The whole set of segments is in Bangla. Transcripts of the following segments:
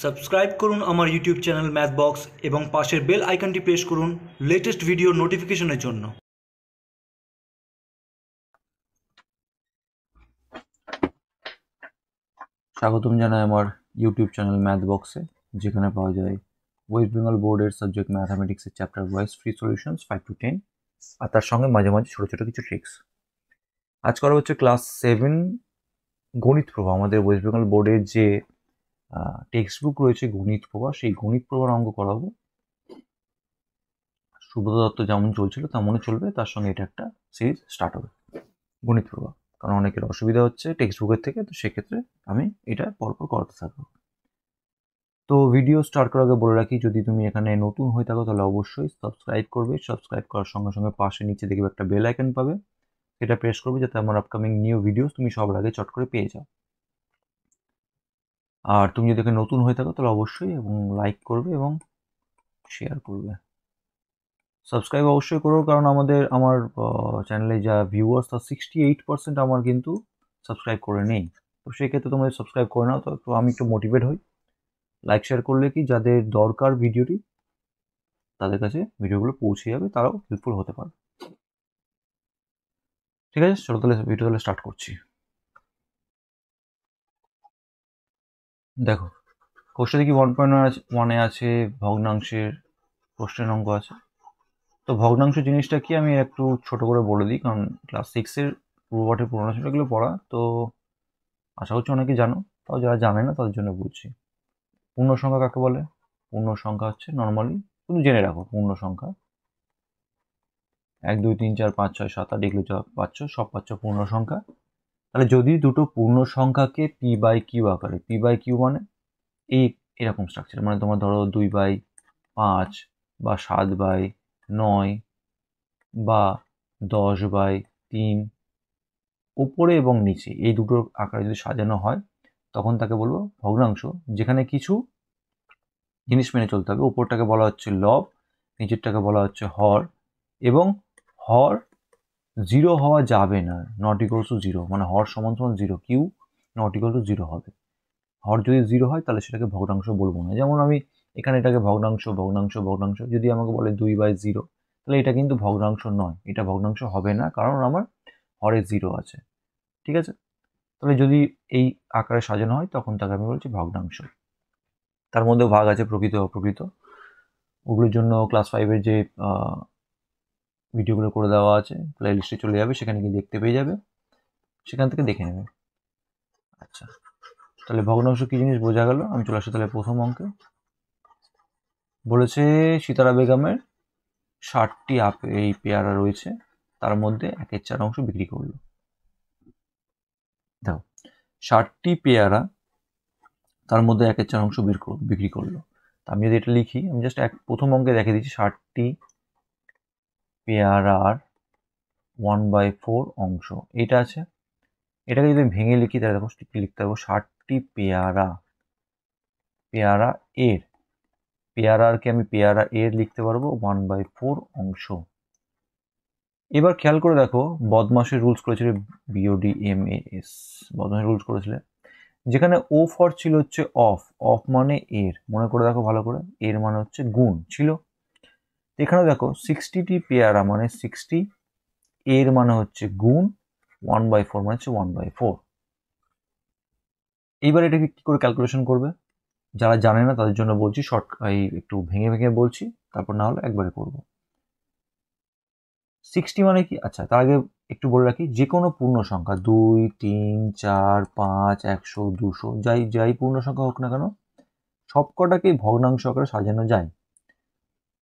সাবস্ক্রাইব করুন আমার ইউটিউব চ্যানেল ম্যাথবক্স এবং পাশের বেল আইকনটি প্রেস করুন লেটেস্ট ভিডিও নোটিফিকেশনের জন্য। স্বাগতম জানাই আমার ইউটিউব চ্যানেল ম্যাথবক্সে, যেখানে পাওয়া যায় ওয়েস্ট বেঙ্গল বোর্ডের সাবজেক্ট ম্যাথামেটিক্সের chapter wise free solutions 5 to 10, আর তার সঙ্গে মাঝে মাঝে ছোটো ছোটো কিছু ট্রিক্স। আজ করা হচ্ছে ক্লাস 7 গণিত প্রভা। আমাদের ওয়েস্ট বেঙ্গল বোর্ডের যে টেক্সট বুক রয়েছে গণিত প্রভা, সেই গণিত প্রভার অঙ্ক করাবো। সুব্রত দত্ত যেমন চলছিল তেমনই চলবে, তার সঙ্গে এটা একটা সিরিজ স্টার্ট হবে গণিত প্রভা, কারণ অনেকের অসুবিধা হচ্ছে টেক্সট বুকের থেকে, তো সেক্ষেত্রে আমি এটা পরপর করাতে থাকবো। তো ভিডিও স্টার্ট করার আগে বলে রাখি, যদি তুমি এখানে নতুন হয়ে থাকো তাহলে অবশ্যই সাবস্ক্রাইব করবে। সাবস্ক্রাইব করার সঙ্গে সঙ্গে পাশে নিচে দেখবে একটা বেল আইকন পাবে, সেটা প্রেস করবে যাতে আমার আপকামিং নিউ ভিডিওস তুমি সবার আগে চট করে পেয়ে যাও। আর তুমি যদি এখানে নতুন হয়ে থাকো তাহলে অবশ্যই এবং লাইক করবে এবং শেয়ার করবে। সাবস্ক্রাইব অবশ্যই করো, কারণ আমার চ্যানেলে যা ভিউয়ার্স তার 68% আমার কিন্তু সাবস্ক্রাইব করে নেই। তো সেক্ষেত্রে তোমাদের সাবস্ক্রাইব করে নাও, তো আমি একটু মোটিভেট হই। লাইক শেয়ার করলে কি যাদের দরকার ভিডিওটি তাদের কাছে ভিডিওগুলো পৌঁছে যাবে, তারাও হেল্পফুল হতে পারে। ঠিক আছে, চলো তাহলে ভিডিও স্টার্ট করছি। দেখো, কোশ্চেন দেখি 1.1 আছে ভগ্নাংশের প্রশ্নের অঙ্ক আছে। তো ভগ্নাংশ জিনিসটা কি আমি একটু ছোট করে বলে দিই, কারণ ক্লাস 6-এর পূর্বপাঠের পুরোনো সেটাগুলো পড়া, তো আশা করছি অনেকে জানো। তাও যারা জানে না তাদের জন্য বলছি। পূর্ণ সংখ্যা কাকে বলে? পূর্ণ সংখ্যা হচ্ছে নর্মালি, শুধু জেনে রাখো, পূর্ণ সংখ্যা 1 2 3 4 5 6 7 8 এগুলো যা পাচ্ছ সব পাচ্ছ পূর্ণ সংখ্যা। তাহলে যদি দুটো পূর্ণ সংখ্যাকে পি বাই কিউ আকারে, পি বাই কিউ মানে এই এরকম স্ট্রাকচার, মানে তোমার ধরো 2/5 বা 7/9 বা 10/3, উপরে এবং নিচে এই দুটোর আকারে যদি সাজানো হয় তখন তাকে বলবো ভগ্নাংশ, যেখানে কিছু জিনিস মেনে চলতে হবে। উপরটাকে বলা হচ্ছে লব, নিচেরটাকে বলা হচ্ছে হর, এবং হর 0 হওয়া যাবে না, নট ইকুয়াল টু 0, মানে হর সমান সমান 0, কিউ নট ইকুয়াল টু 0 হবে। হর যদি 0 হয় তাহলে সেটাকে ভগ্নাংশ বলবো না। যেমন আমি এখানে এটাকে ভগ্নাংশ ভগ্নাংশ ভগ্নাংশ, যদি আমাকে বলে 2/0, তাহলে এটা কিন্তু ভগ্নাংশ নয়, এটা ভগ্নাংশ হবে না, কারণ আমার হরে 0 আছে। ঠিক আছে, তাহলে যদি এই আকারে সাজানো হয় তখন তাকে আমি বলছি ভগ্নাংশ। তার মধ্যে ভাগ আছে প্রকৃত অপ্রকৃত, ওগুলোর জন্য ক্লাস 5-এর যে ভিডিওগুলো করে দেওয়া আছে প্লে লিস্টে চলে যাবে, সেখানে গিয়ে দেখতে পেয়ে যাবে, সেখান থেকে দেখে নেবে। আচ্ছা, তাহলে ভগ্নাংশ কি জিনিস বোঝা গেল। আমি চলে আসি তাহলে প্রথম অঙ্কে। বলেছে সিতারা বেগমের 60টি এই পেয়ারা রয়েছে, তার মধ্যে 1/4 অংশ বিক্রি করলো। দেখো, 60টি পেয়ারা, তার মধ্যে 1/4 অংশ বিক্রি করলো। আমি যদি এটা লিখি, আমি জাস্ট প্রথম অঙ্কে দেখে দিচ্ছি 60টি পেয়ারার 1/4 অংশ এটা আছে। এটাকে যদি ভেঙে লিখি তাহলে দেখো লিখতে পারবো 60টি পেয়ারা, পেয়ারা এর, পেয়ারারকে আমি পেয়ারা এর লিখতে পারবো 1/4 অংশ। এবার খেয়াল করে দেখো, বদমাসের রুলস করেছিল BODMAS, বদমাসের রুলস করেছিল, যেখানে ও ফর ছিল হচ্ছে অফ, অফ মানে এর, মনে করে দেখো ভালো করে, এর মানে হচ্ছে গুণ ছিল। এখানে দেখো 60টি পেয়ারা মানে 60, এর মানে হচ্ছে গুণ, 1/4 মানে হচ্ছে 1/4। এইবার এটাকে কি করে ক্যালকুলেশন করবে, যারা জানে না তাদের জন্য বলছি, একটু ভেঙে ভেঙে বলছি, তারপর না হলে একবারে করবো। 60 মানে কি, আচ্ছা তার আগে একটু বলে রাখি, যে কোনো পূর্ণ সংখ্যা 2 3 4 5 100 200 যাই যাই পূর্ণ সংখ্যা হোক না কেন, সবকটাকেই ভগ্নাংশ আকারে সাজানো যায়।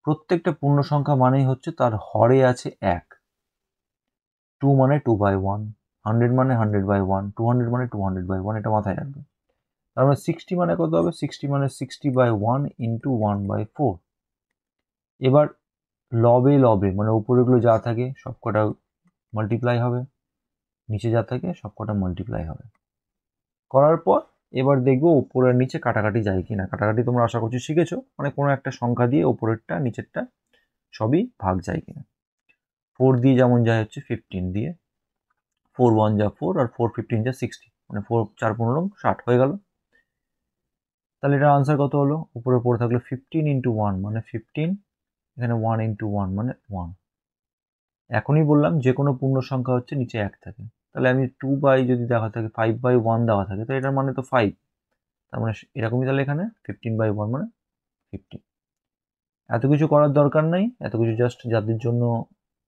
প্রত্যেকটা পূর্ণ সংখ্যা মানেই হচ্ছে তার হরে আছে 1, 2 মানে 2/1, 100 মানে 100/1, 200 মানে 200/1, এটা মাথায় রাখবে। তার মানে 60 মানে কত হবে, 60 মানে 60/1 ইন্টু 1/4। এবার লবে লবে মানে উপরেগুলো যা থাকে সবকটা মাল্টিপ্লাই হবে, নিচে যা থাকে সবকটা মাল্টিপ্লাই হবে। করার পর এবার দেখবো উপরের নিচে কাটাকাটি যায় কিনা। কাটাকাটি তোমরা আশা করছি শিখেছো, মানে কোনো একটা সংখ্যা দিয়ে উপরেরটা নিচেরটা সবই ভাগ যায় কিনা। 4 দিয়ে যেমন যায় হচ্ছে 15 দিয়ে, 4 1 যা 4 আর 4 15 যা 60, মানে 4 4 15 60 হয়ে গেল। তাহলে এটার আনসার কত হলো? উপরে পড়ে থাকলো 15 ইন্টু 1 মানে 15, এখানে 1 ইন্টু 1 মানে 1। এখনই বললাম যে কোনো পূর্ণ সংখ্যা হচ্ছে নিচে 1 থাকে। তাহলে আমি 2 বাই যদি দেখা থাকে 5/1 দেওয়া থাকে, তো এটার মানে তো 5। তার মানে এরকমই, তাহলে এখানে 15/1 মানে 15। এত কিছু করার দরকার নাই, এত কিছু জাস্ট যাদের জন্য,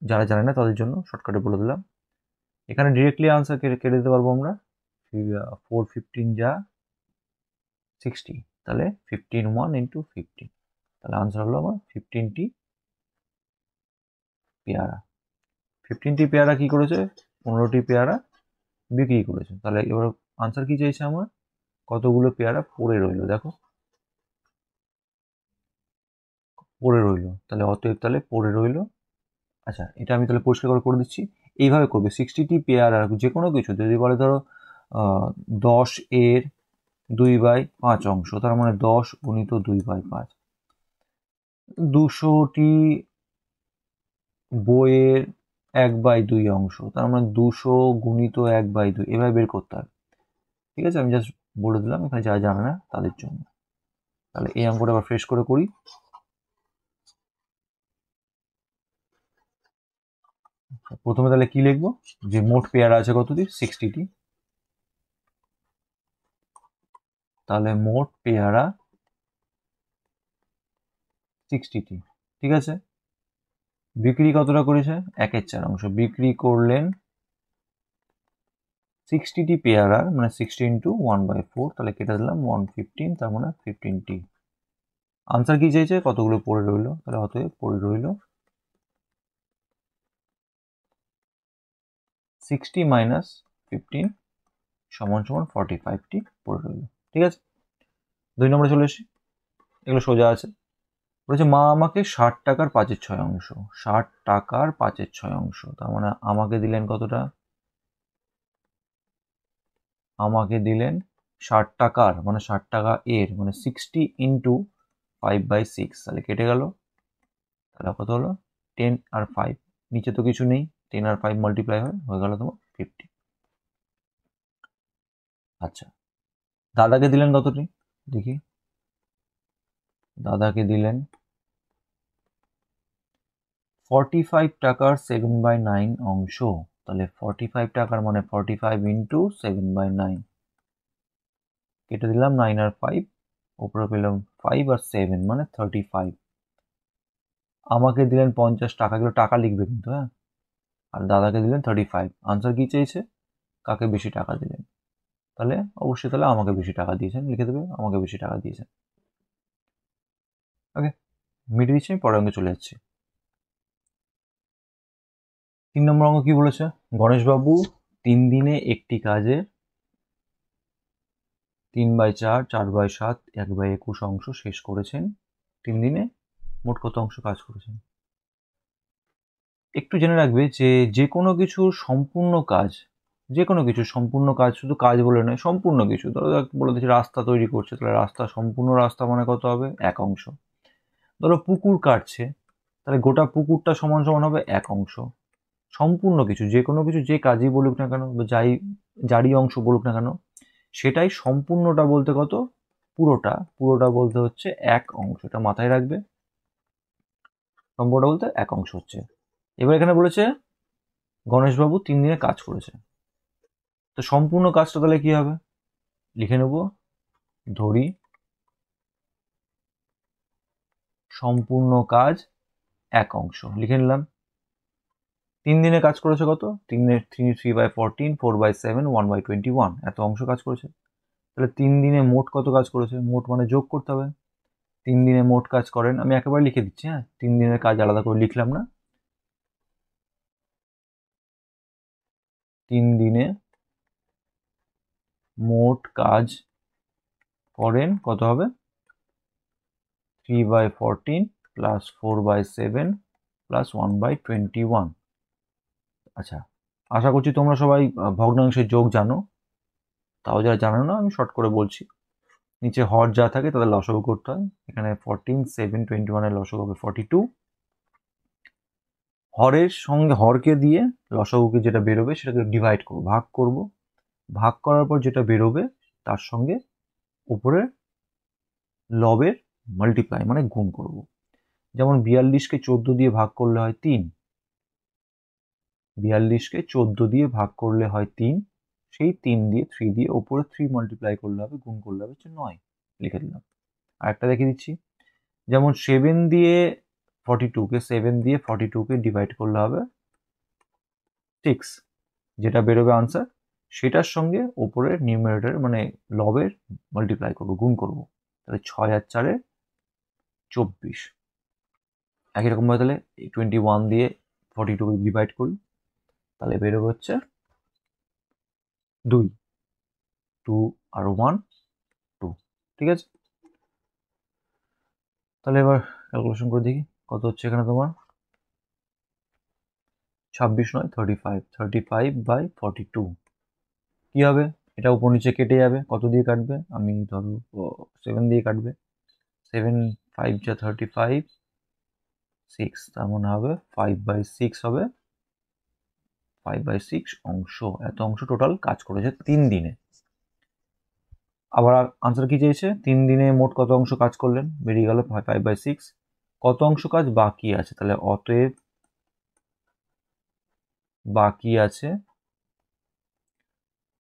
যারা জানে না তাদের জন্য শর্টকাটে বলে দিলাম। এখানে ডিরেক্টলি আনসার কেটে দিতে পারবো আমরা। 4 15 যা 60, তাহলে 15 ইন্টু 15, তাহলে আনসার হলো আমার 15টি পেয়ারা। 15টি পেয়ারা কি করেছে? 15টি পেয়ারা বিক্রি করেছে। তাহলে এবার আনসার কি চাইছে আমার? কতগুলো পেয়ারা পড়ে রইলো, দেখো পড়ে রইলো, তাহলে অতএব তাহলে পড়ে রইলো। আচ্ছা, এটা আমি তাহলে পরিষ্কার করে দিচ্ছি। এইভাবে করবে, 60টি পেয়ারা যে কোনো কিছু যদি বলে ধরো 10 এর 2/5 অংশ, তার মানে 10 গুণিত 2/5। 200টি বইয়ের 1/2 অংশ, তার মানে 200 গুণিত 1/2, এভাবে বের করতে হবে। ঠিক আছে, আমি জাস্ট বলে দিলাম এখানে যারা জানে না তাদের জন্য। তাহলে এই অঙ্কটা আবার ফ্রেশ করে করি। প্রথমে তাহলে কি লিখবো? যে মোট পেয়ারা আছে কতটি? 60টি। তাহলে মোট পেয়ারা 60টি। ঠিক আছে, বিক্রি কতটা করেছে? 1/4 অংশ বিক্রি করলেন 60টি পেয়ারার, মানে 60 ইন্টু 1/4, তাহলে কেটে দিলাম 115, তার মানে 15টি। আনসার কি চাইছে? কতগুলো পড়ে রইলো, তাহলে অতএব পড়ে রইলো 60 মাইনাস 15 সমান সমান 45টি পড়ে রইলো। ঠিক আছে, 2 নম্বরে চলে এসেছি। এগুলো সোজা আছে। বলেছে মা আমাকে 60 টাকার 5/6 অংশ, 60 টাকার 5/6 অংশ, তার মানে আমাকে দিলেন কতটা? আমাকে দিলেন 60 টাকার, মানে 60 টাকা এর, মানে 60 ইন্টু 5/6, তাহলে কেটে গেল। তাহলে কত হলো? 10 আর 5, নিচে তো কিছু নেই, 10 আর 5 মাল্টিপ্লাই হয়ে গেল তোমার 50। আচ্ছা, দাদাকে দিলেন কতটি দেখি। দাদাকে দিলেন 45 টাকার 7/9 অংশ, তাহলে 45 টাকার মানে 45 ইন্টু 7/9, কেটে দিলাম 9 আর 5, উপরে পেলাম 5 আর 7 মানে 35। আমাকে দিলেন 50 টাকা, গুলো টাকা লিখবে কিন্তু, হ্যাঁ। আর দাদাকে দিলেন 35। আনসার কি চাইছে? কাকে বেশি টাকা দিলেন? তাহলে অবশ্যই তাহলে আমাকে বেশি টাকা দিয়েছেন, লিখে দেবে আমাকে বেশি টাকা দিয়েছেন। ওকে, মিটিয়ে দিচ্ছি, আমি পরের অঙ্কে চলে যাচ্ছি। 3 নম্বর অঙ্ক কি বলেছে? গণেশবাবু 3 দিনে একটি কাজের 3/4, 4/7, 1/21 অংশ শেষ করেছেন। 3 দিনে মোট কত অংশ কাজ করেছেন? একটু জেনে রাখবে যে যে কোনো কিছুর সম্পূর্ণ কাজ, যে কোনো কিছু সম্পূর্ণ কাজ, শুধু কাজ বলে নয়, সম্পূর্ণ কিছু। ধরো বলে দিচ্ছি রাস্তা তৈরি করছে, তাহলে রাস্তা, সম্পূর্ণ রাস্তা মানে কত হবে? 1 অংশ। ধরো পুকুর কাটছে, তাহলে গোটা পুকুরটা সমান সমান হবে 1 অংশ। সম্পূর্ণ কিছু, যে কোনো কিছু, যে কাজই বলুক না কেন, বা যারই অংশ বলুক না কেন, সেটাই সম্পূর্ণটা বলতে কত? পুরোটা বলতে হচ্ছে 1 অংশ। এটা মাথায় রাখবে, সম্পূর্ণটা বলতে 1 অংশ হচ্ছে। এবার এখানে বলেছে গণেশবাবু 3 দিনে কাজ করেছে, তো সম্পূর্ণ কাজটা তাহলে কি হবে? লিখে নেব, ধরি সম্পূর্ণ কাজ 1 অংশ, লিখে নিলাম। 3 দিনে কাজ করেছে কত? 3/14, 4/7, 1/21, এত অংশ কাজ করেছে। তাহলে 3 দিনে মোট কত কাজ করেছে? মোট মানে যোগ করতে হবে। 3 দিনে মোট কাজ করেন, আমি একেবারে লিখে দিচ্ছি, হ্যাঁ, 3 দিনের কাজ আলাদা করে লিখলাম না। 3 দিনে মোট কাজ করেন কত হবে? 3/14 প্লাস 4/7 প্লাস 1/21। আচ্ছা, আশা করছি তোমরা সবাই ভগ্নাংশের যোগ জানো। তাও যারা জানো না, আমি শর্ট করে বলছি। নিচে হর যা থাকে তাদের লসাগু করতে হয়। এখানে 14, 7, 21 এর লসাগু হবে 42। হরের সঙ্গে হরকে দিয়ে লসাগুকে যেটা বেরোবে সেটাকে ডিভাইড করবো, ভাগ করব। ভাগ করার পর যেটা বেরোবে তার সঙ্গে উপরে লবের মাল্টিপ্লাই মানে গুণ করব। যেমন 42কে 14 দিয়ে ভাগ করলে হয় 3, 42কে 14 দিয়ে ভাগ করলে হয় 3, সেই 3 দিয়ে 3 দিয়ে ওপরে 3 মাল্টিপ্লাই করলে হবে, গুণ করলে হবে হচ্ছে 9, লিখে দিলাম। আরেকটা দেখে দিচ্ছি, যেমন 7 দিয়ে 42কে 7 দিয়ে 42কে ডিভাইড করলে হবে 6, যেটা বেরোবে আনসার সেটার সঙ্গে ওপরের নিউমারেটর মানে লবের মাল্টিপ্লাই করবো, গুণ করব। তাহলে 6 আর 4 24। একই রকমভাবে তাহলে 21 দিয়ে 42কে ডিভাইড করি, তাহলে বেরোবে হচ্ছে 2, 2 আর 1 2। ঠিক আছে, তাহলে এবার ক্যালকুলেশন করে দেখি কত হচ্ছে এখানে তোমার। 26 নয় 35, 35/42 কি হবে? এটা উপর নিচে কেটে যাবে, কত দিয়ে কাটবে? আমি ধরো 7 দিয়ে কাটবে। 7 5 যা 35, 6 তার মানে হবে 5/6 হবে, 5/6 অংশ। এত অংশ টোটাল কাজ করেছে 3 দিনে। আবার আনসার কি চেয়েছে? 3 দিনে মোট কত অংশ কাজ করলেন, বেরিয়ে গেল 5/6। কত অংশ কাজ বাকি আছে? তাহলে অতএব বাকি আছে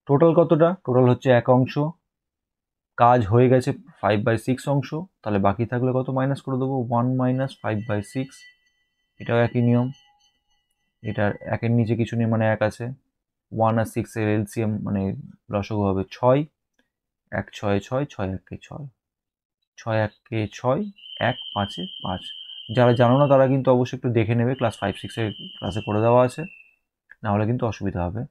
টোটাল কতটা? টোটাল হচ্ছে 1 অংশ, কাজ হয়ে গেছে 5/6 অংশ, তাহলে বাকি থাকলে কত মাইনাস করে দেবো? 1 - 5/6। এটাও একই নিয়ম, এটার একের নিচে কিছু নেই মানে 1 আছে। 1 আর 6 এর এলসিএম মানে লসাগু হবে 6, 1 6 6, 6 1 6, 6 1 6, 1 5 5। যারা জানো না তারা কিন্তু অবশ্যই একটু দেখে নেবে, ক্লাস 5 6 এর ক্লাসে করে দেওয়া আছে, না হলে কিন্তু অসুবিধা হবে।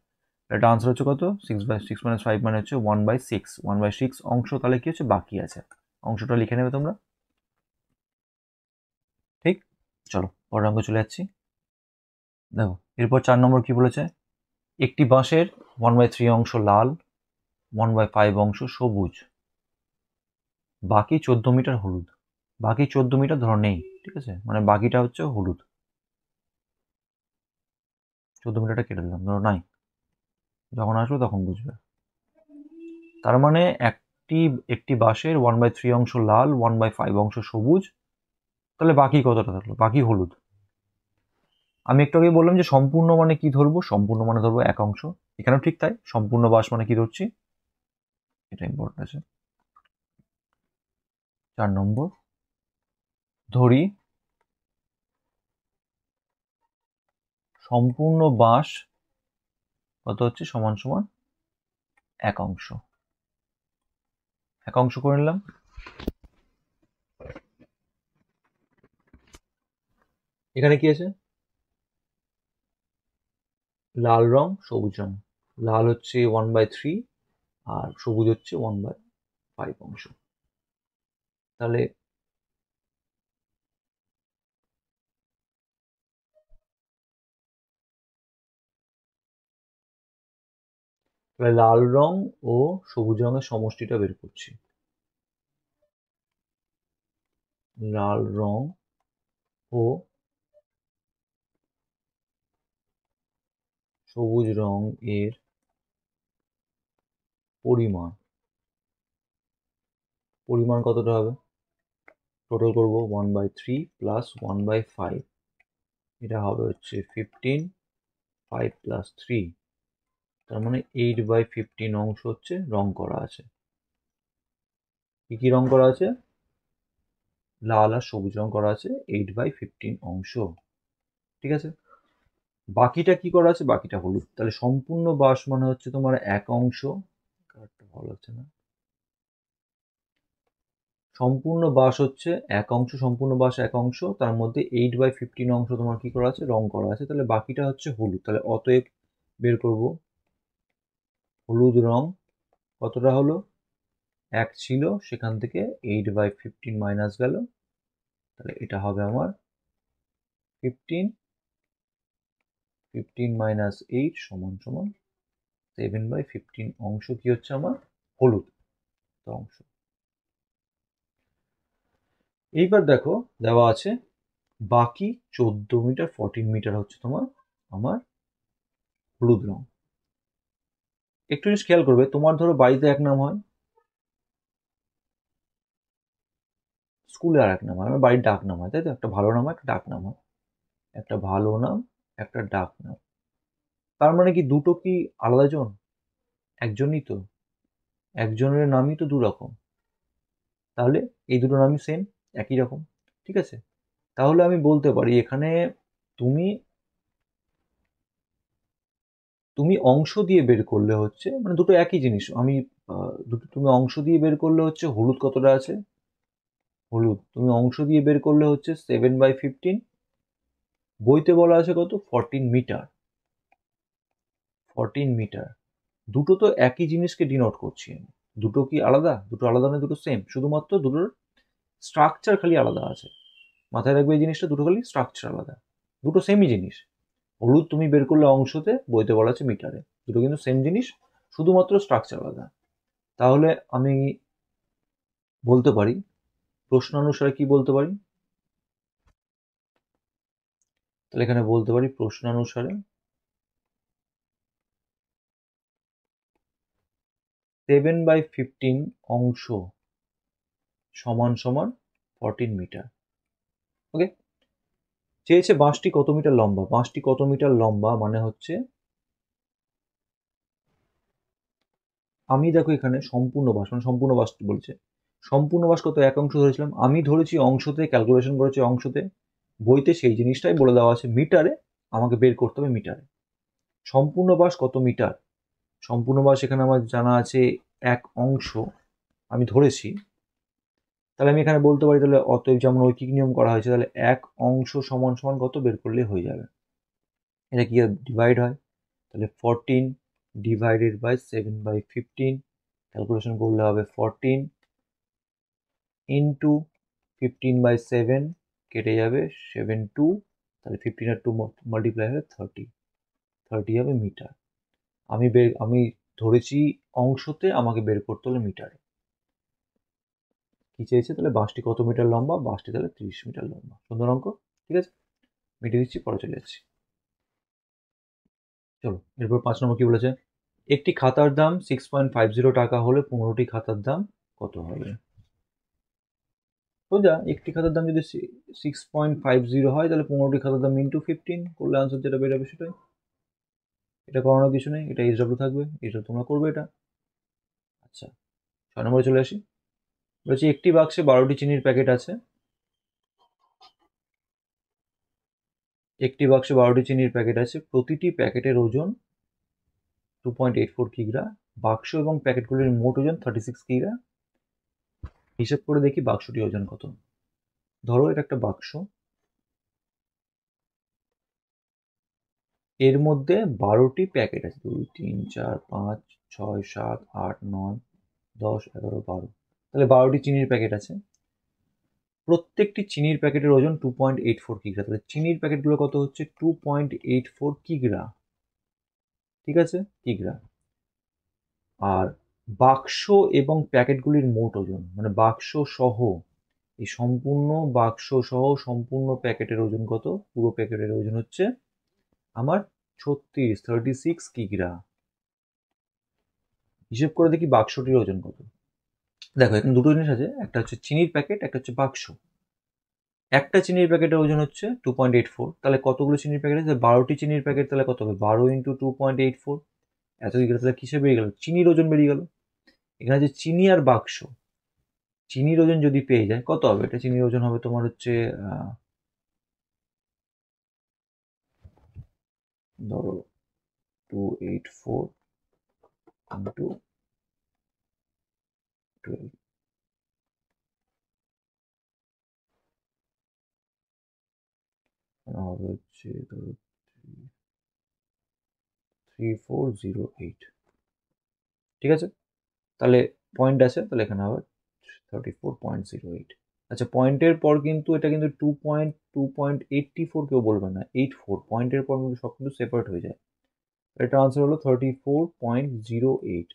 এটা আনসার হচ্ছে কত? 6/6 - 5 মানে হচ্ছে 1/6, 1/6 অংশ তাহলে কি হচ্ছে বাকি আছে, অংশটা লিখে নেবে তোমরা। ঠিক, চলো পরের অঙ্ক চলে যাচ্ছি। দেখো এরপর 4 নম্বর কি বলেছে, একটি বাঁশের 1/3 অংশ লাল, 1/5 অংশ সবুজ, বাকি 14 মিটার হলুদ। বাকি 14 মিটার ধরো নেই, ঠিক আছে, মানে বাকিটা হচ্ছে হলুদ। 14 মিটারটা কেটে দিলাম, ধরো নাই, যখন আসবে তখন বুঝবে। তার মানে একটি বাঁশের 1/3 অংশ লাল, 1/5 অংশ সবুজ, তাহলে বাকি কতটা থাকলো? বাকি হলুদ। আমি একটু আগে বললাম যে সম্পূর্ণ মানে কি ধরবো? সম্পূর্ণ মানে ধরবো 1 অংশ। এখানেও ঠিক তাই, সম্পূর্ণ বাঁশ মানে কি ধরছি, এটা ইম্পর্টেন্ট আছে। 4 নম্বর, ধরি সম্পূর্ণ বাঁশ কত হচ্ছে সমান সমান 1 অংশ। 1 অংশ করে নিলাম। এখানে কি আছে? লাল রং, সবুজ রং। লাল হচ্ছে 1/3 আর সবুজ হচ্ছে 1/5 অংশ। তাহলে লাল রং ও সবুজ রঙের সমষ্টিটা বের করছি। লাল রং ও সবুজ রং এর পরিমাণ কতটা হবে? টোটাল করবো 1/3 প্লাস 1/5, এটা হবে হচ্ছে 15, 5 প্লাস 3, তার মানে 8/15 অংশ হচ্ছে রং করা আছে। কি কি রং করা আছে? লাল আর সবুজ রং করা আছে 8/15 অংশ। ঠিক আছে, বাকিটা কি করা আছে? বাকিটা হলুদ। তাহলে সম্পূর্ণ বাঁশ মানে হচ্ছে তোমার 1 অংশ, ভালো হচ্ছে না, সম্পূর্ণ বাঁশ হচ্ছে 1 অংশ, সম্পূর্ণ বাঁশ 1 অংশ, তার মধ্যে 8/15 অংশ তোমার কি করা আছে? রং করা আছে। তাহলে বাকিটা হচ্ছে হলুদ। তাহলে অতএব বের করব হলুদ রং কতটা হলো? 1 ছিল, সেখান থেকে 8/15 মাইনাস গেল, তাহলে এটা হবে আমার 15, 15 মাইনাস 8 সমান সমান 7/15 অংশ কি হচ্ছে আমার? হলুদ অংশ। এইবার দেখো দেওয়া আছে বাকি 14 মিটার 14 মিটার হচ্ছে তোমার আমার হলুদ রং। একটু জিনিস খেয়াল করবে, তোমার ধরো বাড়িতে 1 নাম হয়, স্কুলে আর এক নাম হয়, আমার বাড়ির ডাক নাম হয়, তাই তো? একটা ভালো নাম, একটা ডাক নাম হয়, একটা ভালো নাম, একটা ডাক নাম। তার মানে কি দুটো কি আলাদা জন? একজনই তো, একজনের নামই তো দু রকম। তাহলে এই দুটো নামই সেম, একই রকম। ঠিক আছে, তাহলে আমি বলতে পারি এখানে তুমি তুমি অংশ দিয়ে বের করলে হচ্ছে, মানে দুটো একই জিনিস। আমি দুটো তুমি অংশ দিয়ে বের করলে হচ্ছে হলুদ কতটা আছে, হলুদ তুমি অংশ দিয়ে বের করলে হচ্ছে 7/15। বইতে বলা আছে কত, 14 মিটার। 14 মিটার। দুটো তো একই জিনিসকে ডিনোট করছি আমি। দুটো কি আলাদা? দুটো আলাদা নয়, দুটো সেম, শুধুমাত্র দুটোর স্ট্রাকচার খালি আলাদা আছে। মাথায় রাখবে এই জিনিসটা, দুটো খালি স্ট্রাকচার আলাদা, দুটো সেমই জিনিস। হলুদ তুমি বের করলে অংশতে, বইতে বলা আছে মিটারে, দুটো কিন্তু সেম জিনিস, শুধুমাত্র স্ট্রাকচার আলাদা। তাহলে আমি বলতে পারি প্রশ্নানুসারে কি বলতে পারি, তাহলে এখানে বলতে পারি প্রশ্নানুসারে 7/15 অংশ সমান সমান 14 মিটার। ওকে, চেয়েছে বাঁশটি কত মিটার লম্বা। বাঁশটি কত মিটার লম্বা মানে হচ্ছে, আমি দেখো এখানে সম্পূর্ণ বাঁশ, মানে সম্পূর্ণ বাঁশ বলছে, সম্পূর্ণ বাঁশ কত, এক অংশ ধরেছিলাম, আমি ধরেছি অংশতে, ক্যালকুলেশন করেছি অংশতে। বইতে সেই জিনিসটাই বলে দেওয়া আছে মিটারে, আমাকে বের করতে হবে মিটারে। সম্পূর্ণ বাঁশ কত মিটার, সম্পূর্ণ বাঁশ এখানে আমার জানা আছে এক অংশ, আমি ধরেছি। তাহলে আমি এখানে বলতে পারি, তাহলে অতএব যেমন ঐকিক নিয়ম করা হয়েছে, তাহলে এক অংশ সমান সমান কত বের করলে হয়ে যাবে। এটা কি ডিভাইড হয়, তাহলে 14 ডিভাইডেড বাই 7/15, ক্যালকুলেশন করলে হবে 14 ইন্টু 15/7, কেটে যাবে 7 2, তাহলে 15 আর 2 মাল্টিপ্লাই হবে 30, 30 হবে মিটার। আমি ধরেছি অংশতে, আমাকে বের করতে হলে মিটারে। কি চেয়েছে, তাহলে বাঁশটি কত মিটার লম্বা, বাঁশটি তাহলে 30 মিটার লম্বা। সুন্দর অঙ্ক, ঠিক আছে, মিটিয়ে দিচ্ছি, পরে চলে যাচ্ছি। চলো এরপর 5 নম্বর কি বলেছে, একটি খাতার দাম 6.50 টাকা হলে 15টি খাতার দাম কত হবে। সোজা, একটি খাতার দাম যদি 6.50 হয়, তাহলে 15টি খাতার দাম ইন্টু 15 করলে আনসার যেটা বেরোবে সেটাই। এটা করানোর কিছু নেই, এটা এইচডব্লিউ থাকবে, এইচডব্লিউ তোমরা করবে এটা। আচ্ছা, 6 নম্বরে চলে আসি। বলছি একটি বাক্সে 12টি চিনির প্যাকেট আছে। একটি বাক্সে 12টি চিনির প্যাকেট আছে, প্রতিটি প্যাকেটের ওজন 2.84 কিগ্রা। বাক্স এবং প্যাকেটগুলির মোট ওজন 36 কিগ্রা। হিসেব করে দেখি বাক্সটির ওজন কত। ধরো এটা একটা বাক্স, এর মধ্যে 12টি প্যাকেট আছে, 2 3 4 5 6 7 8 9 10 11 12, তাহলে 12টি চিনির প্যাকেট আছে। প্রত্যেকটি চিনির প্যাকেটের ওজন 2.84 কিগ্রা, তাহলে চিনির প্যাকেটগুলো কত হচ্ছে 2.84 কিগ্রা, ঠিক আছে, কিগ্রা। আর বাক্স এবং প্যাকেটগুলির মোট ওজন, মানে বাক্স সহ, এই সম্পূর্ণ বাক্স সহ সম্পূর্ণ প্যাকেটের ওজন কত, পুরো প্যাকেটের ওজন হচ্ছে আমার 36 কিগ্রা। হিসেব করে দেখি বাক্সটির ওজন কত। দেখো এখানে দুটো জিনিস আছে, একটা হচ্ছে চিনির প্যাকেট, একটা হচ্ছে বাক্স। একটা চিনির প্যাকেটের ওজন হচ্ছে 2.84, তাহলে কতগুলো চিনির প্যাকেট আছে, 12টি চিনির প্যাকেট, তাহলে কত হবে 12 ইন্টু 2.84, এত কি, তাহলে কিসে বেরিয়ে গেল, চিনির ওজন বেরিয়ে গেল। এখানে যে চিনি আর বাক্স, চিনির ওজন যদি পেয়ে যায় কত হবে, এটা চিনির ওজন হবে তোমার হচ্ছে ধরো 284 ইন্টু 12, হবে হচ্ছে ধরো 3408, ঠিক আছে। তাহলে পয়েন্ট আছে, তাহলে এখানে হবে 34.08। আচ্ছা, পয়েন্টের পর কিন্তু এটা কিন্তু 2.84 কেউ বলবে না, 84 পয়েন্টের পর কিন্তু সব কিন্তু সেপারেট হয়ে যায়। এটা আনসার হলো 34.08।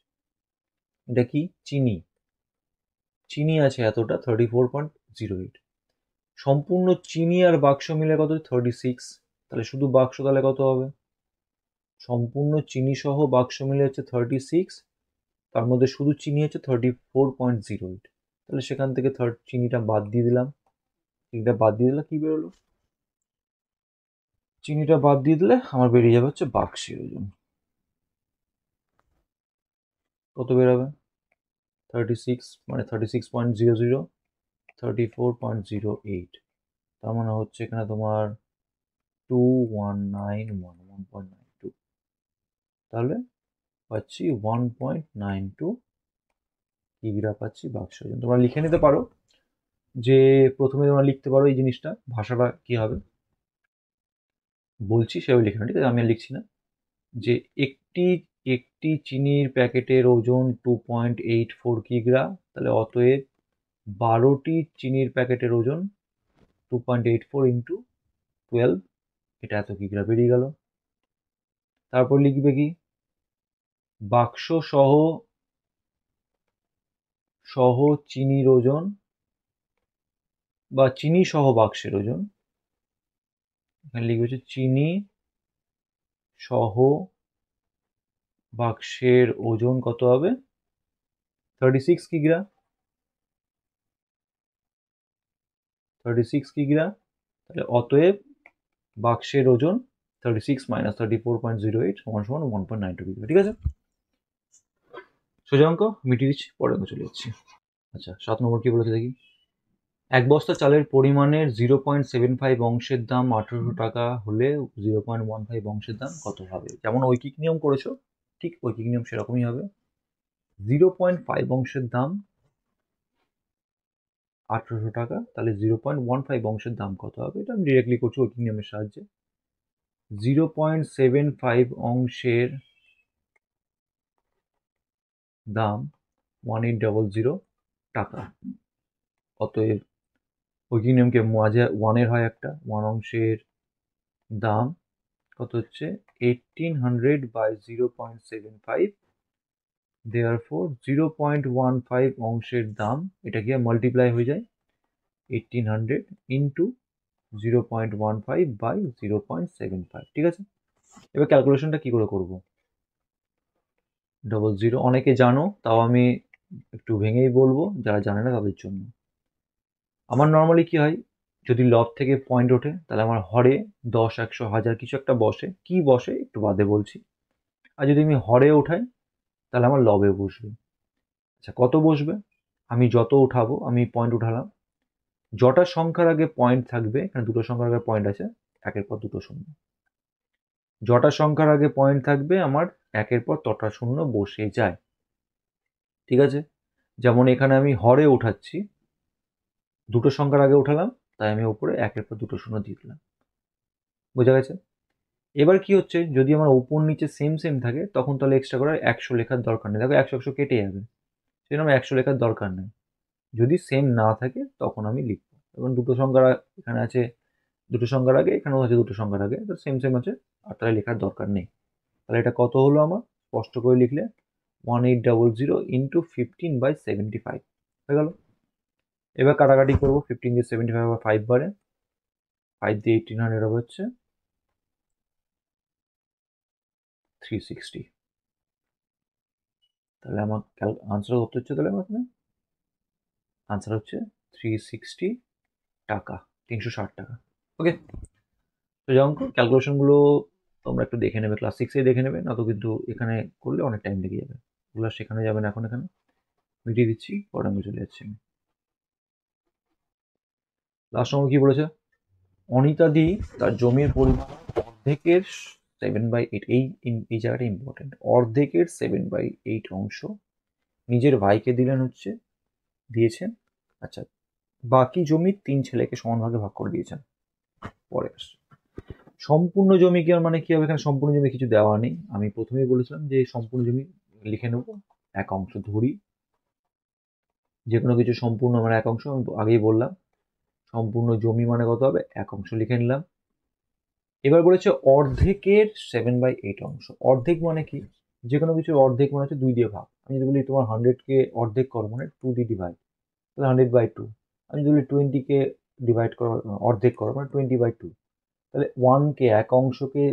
এটা কি, চিনি, চিনি আছে এতটা 34.08। সম্পূর্ণ চিনি আর বাক্স মিলে কত, 36, তাহলে শুধু বাক্স তাহলে কত হবে, সম্পূর্ণ চিনি সহ বাক্স মিলে হচ্ছে 36, তার মধ্যে শুধু চিনি হচ্ছে 34.08, তাহলে সেখান থেকে চিনিটা বাদ দিয়ে দিলাম, চিনিটা বাদ দিয়ে দিলে কি বেরোলো? চিনিটা বাদ দিয়ে দিলে আমার বেরিয়ে যাবে হচ্ছে বাক্সের ওজন। কত বেরোবে? 36, মানে 36.00, 34.08। তার মানে হচ্ছে এখানে তোমার 1.92। তাহলে পাচ্ছি 1.92 কিগ্রা পাচ্ছি বাক্স ওজন। তোমরা লিখে নিতে পারো যে প্রথমে তোমরা লিখতে পারো এই জিনিসটা, ভাষাটা কি হবে বলছি সেভাবে লিখে নাও, ঠিক আছে? আমি আর লিখছি না। যে একটি একটি চিনির প্যাকেটের ওজন 2.84 কিগ্রা, তাহলে অতএব 12টি চিনির প্যাকেটের ওজন 2.84 ইন্টু 12, এটা এত কিগ্রা বেরিয়ে গেল। তারপর লিখবে কি, বাক্স সহ চিনির ওজন বা চিনি সহ বাক্সের ওজন, এখানে লিখবে হচ্ছে চিনি সহ বাক্সের ওজন কত হবে? 36 কিগ্রা। 36 কিগ্রা, তাহলে অতএব বাক্সের ওজন 36 মাইনাস 34.08 সমান সমান 1.92 কিগ্রা, ঠিক আছে? সোজা অঙ্ক মিটিয়ে দিচ্ছি, পরের অঙ্ক চলে যাচ্ছি। আচ্ছা, 7 নম্বর কি বলেছে দেখি। এক বস্তা চালের পরিমাণের 0.75 অংশের দাম 1800 টাকা হলে 0.15 অংশের দাম কত হবে? যেমন ঐকিক নিয়ম করেছো, ঠিক ঐকিক নিয়ম সেরকমই হবে। 0.5 অংশের দাম 1800 টাকা, তাহলে 0.15 অংশের দাম কত হবে? এটা আমি ডিরেক্টলি করছি ঐকিক নিয়মের সাহায্যে। 0.75 অংশের দাম 1800 টাকা, অতএব ঐকিক নিয়মকে মাঝে 1 এর হয় একটা, 1 অংশের দাম কত হচ্ছে 1800 বাই 0.75, therefore 0.15 অংশের দাম, এটা কি মাল্টিপ্লাই হয়ে যায় 1800 ইন্টু 0.15 বাই 0.75, ঠিক আছে? এবার ক্যালকুলেশনটা কি করে করব? 00 অনেকে জানো, তাও আমি একটু ভেঙেই বলবো যারা জানে না তাদের জন্য। আমার নর্মালি কি হয়, যদি লব থেকে পয়েন্ট ওঠে তাহলে আমার হরে 10, 100, 1000 কিছু একটা বসে, কি বসে একটু বাদে বলছি। আর যদি আমি হরে ওঠাই তাহলে আমার লবে বসবে। আচ্ছা, কত বসবে? আমি যত উঠাবো, আমি পয়েন্ট উঠালাম, যটা সংখ্যার আগে পয়েন্ট থাকবে, এখানে দুটো সংখ্যার আগে পয়েন্ট আছে, একের পর দুটো শূন্য, যটা সংখ্যার আগে পয়েন্ট থাকবে আমার একের পর তটা শূন্য বসে যায়, ঠিক আছে? যেমন এখানে আমি হরে উঠাচ্ছি, দুটো সংখ্যার আগে উঠালাম, তাই আমি উপরে একের পর দুটো শূন্য দিয়ে দিলাম, বোঝা গেছে? এবার কি হচ্ছে, যদি আমার উপর নিচে সেম সেম থাকে তখন তাহলে এক্সট্রা করে 100 লেখার দরকার নেই, দেখো 100 কেটে যাবে, সেজন্য আমার 100 লেখার দরকার নেই। যদি সেম না থাকে তখন আমি লিখবো। এখন দুটো সংখ্যার এখানে আছে, দুটো সংখ্যার আগে এখানেও আছে দুটো সংখ্যার আগে, তো সেম সেম আছে, আর তাহলে লেখার দরকার নেই। তাহলে এটা কত হলো আমার, স্পষ্ট করে লিখলে 1800 ইন্টু 15/75 হয়ে গেল। এবার কাটাকাটি করবো, 15 দিয়ে 75 আবার 5 বারে, 5 দিয়ে 1800 হবে হচ্ছে 360। তাহলে আমার আনসার কত হচ্ছে, তাহলে আমার এখানে আনসার হচ্ছে 360 টাকা, 360 টাকা। ওকে, তো যেমন ক্যালকুলেশনগুলো তোমরা একটু দেখে নেবে, ক্লাস 6-এ দেখে নেবে, না তো কিন্তু এখানে করলে অনেক টাইম লেগে যাবে, ওগুলো শেখানো যাবে না এখন, এখানে মিটিয়ে দিচ্ছি, পরে আমি চলে যাচ্ছি। লাস্ট নম্বর কি বলেছে, অনিতাদি তার জমির পরিমাণ অর্ধেকের 7/8, এই জায়গাটা ইম্পর্টেন্ট, অর্ধেকের 7/8 অংশ নিজের ভাইকে দিয়েছেন। আচ্ছা, বাকি জমি 3 ছেলেকে সমান ভাগে ভাগ করে দিয়েছেন। পরে আসছে সম্পূর্ণ জমি, কি মানে কি হবে, এখানে সম্পূর্ণ জমি কিছু দেওয়া নেই, আমি প্রথমেই বলেছিলাম যে সম্পূর্ণ জমি লিখে নেব, এক অংশ ধরি, যে কোনো কিছু সম্পূর্ণ মানে এক অংশ, আমি আগেই বললাম সম্পূর্ণ জমি মানে কত হবে, এক অংশ লিখে নিলাম। এবার বলেছে অর্ধেকের 7/8 অংশ, অর্ধেক মানে কি, যে কোনো কিছুর অর্ধেক মানে হচ্ছে 2 দিয়ে ভাগ, আমি যদি বলি তোমার 100-কে অর্ধেক করো মানে 2 দিয়ে ডিভাইড, তাহলে 100/2, আমি যদি 20-কে ডিভাইড করো, অর্ধেক করো মানে 20/2, তাহলে 1-কে এক অংশকে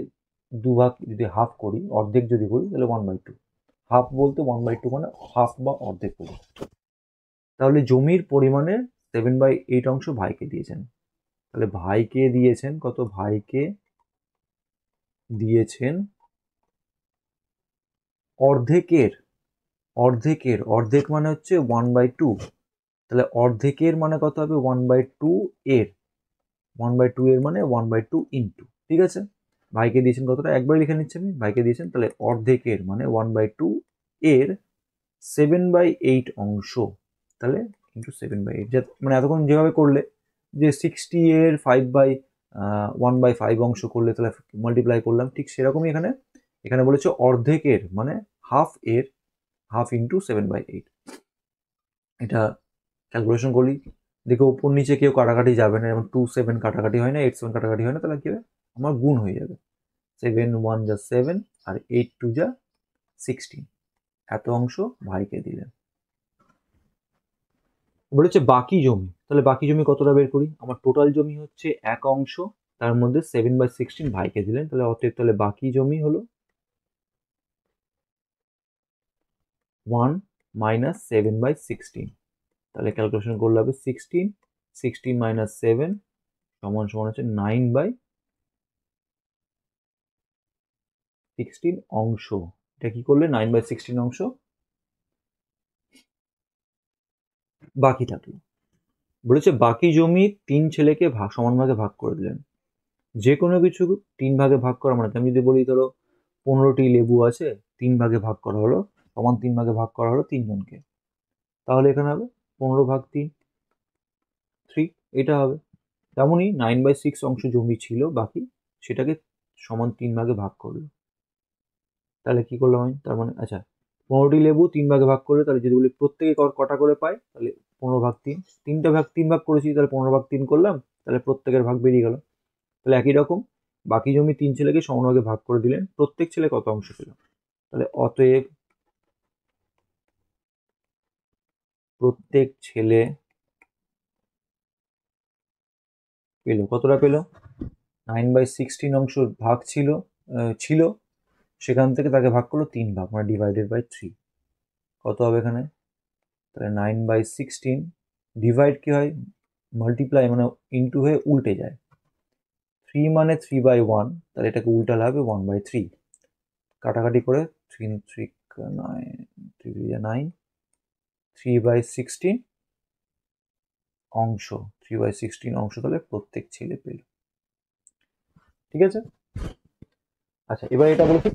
দুভাগ যদি হাফ করি, অর্ধেক যদি করি, তাহলে 1/2, হাফ বলতে 1/2 মানে হাফ বা অর্ধেক করি। তাহলে জমির পরিমাণে 7/8 অংশ ভাইকে দিয়েছেন। তাহলে ভাইকে দিয়েছেন কত, ভাইকে দিয়েছেন অর্ধেকের, অর্ধেক মানে হচ্ছে 1/2, তাহলে অর্ধেকের মানে কত হবে 1/2 এর, 1/2 এর মানে 1/2 ইন্টু, ঠিক আছে। ভাইকে দিয়েছেন কতটা, একবার লিখে নিচ্ছি আমি, ভাইকে দিয়েছেন তাহলে অর্ধেকের মানে 1/2 এর 7/8 অংশ, তাহলে ইন্টু 7/8, মানে এতক্ষণ যেভাবে করলে যে 60 এর 1/5 অংশ করলে তাহলে মাল্টিপ্লাই করলাম, ঠিক সেরকমই এখানে, এখানে বলেছে অর্ধেকের মানে হাফ এর, হাফ ইন্টু 7/8। এটা ক্যালকুলেশন করি, দেখো উপর নিচে কেউ কাটাকাটি যাবে না, যেমন 2 7 কাটাকাটি হয় না, 8 7 কাটাকাটি হয় না, তাহলে কি হবে আমার গুণ হয়ে যাবে, 7 1 যা 7 আর 8 2 যা 16, এত অংশ ভাইকে দিলেন। বলেছে বাকি জমি, তাহলে বাকি জমি কতটা বের করি, আমার টোটাল জমি হচ্ছে 1 অংশ, তার মধ্যে 7/16 ভাইকে দিলেন, তাহলে অতএব তাহলে বাকি জমি হলো 1 মাইনাস 7/16, তাহলে ক্যালকুলেশন করলে হবে 16, 16 মাইনাস 7 সমান সমান হচ্ছে 9/16 অংশ, এটা কি করলে 9/16 অংশ বাকি থাকলো। বলেছে বাকি জমি 3 ছেলেকে সমান ভাগে ভাগ করে দিলেন, যে কোনো কিছু 3 ভাগে ভাগ করা মানে, আমি যদি বলি ধরো 15টি লেবু আছে, 3 ভাগে ভাগ করা হলো, সমান 3 ভাগে ভাগ করা হলো 3 জনকে, তাহলে এখানে হবে 15/3, 3, এটা হবে। তেমনই 9/6 অংশ জমি ছিল বাকি, সেটাকে সমান 3 ভাগে ভাগ করলো, তাহলে কি করলাম আমি, তার মানে আচ্ছা 15টি লেবু 3 ভাগে ভাগ করলে, তাহলে যদি বলি প্রত্যেকে কটা করে পায়, তাহলে 15/3, 3 ভাগ করেছি, তাহলে 15/3 করলাম, তাহলে প্রত্যেকের ভাগ বেরিয়ে গেল। তাহলে একই রকম বাকি জমি 3 ছেলেকে সমান ভাগে ভাগ করে দিলেন, প্রত্যেক ছেলে কত অংশ পেল, তাহলে অতএব প্রত্যেক ছেলে পেল কতটা পেল, 9/16 অংশ ভাগ ছিল, সেখান থেকে তাকে ভাগ করলো 3 ভাগ মানে ডিভাইডেড/3, কত হবে এখানে, তাহলে 9/16 ডিভাইড কি হয় মাল্টিপ্লাই মানে ইন্টু হয়ে উল্টে যায়, 3 মানে 3/1, তাহলে এটাকে উল্টালে হবে 1/3, কাটাকাটি করে 3 3 9 3 9, 3/16 অংশ, 3/16 অংশ তাহলে প্রত্যেক ছেলে পেল, ঠিক আছে। আচ্ছা এবার এটা বলেছে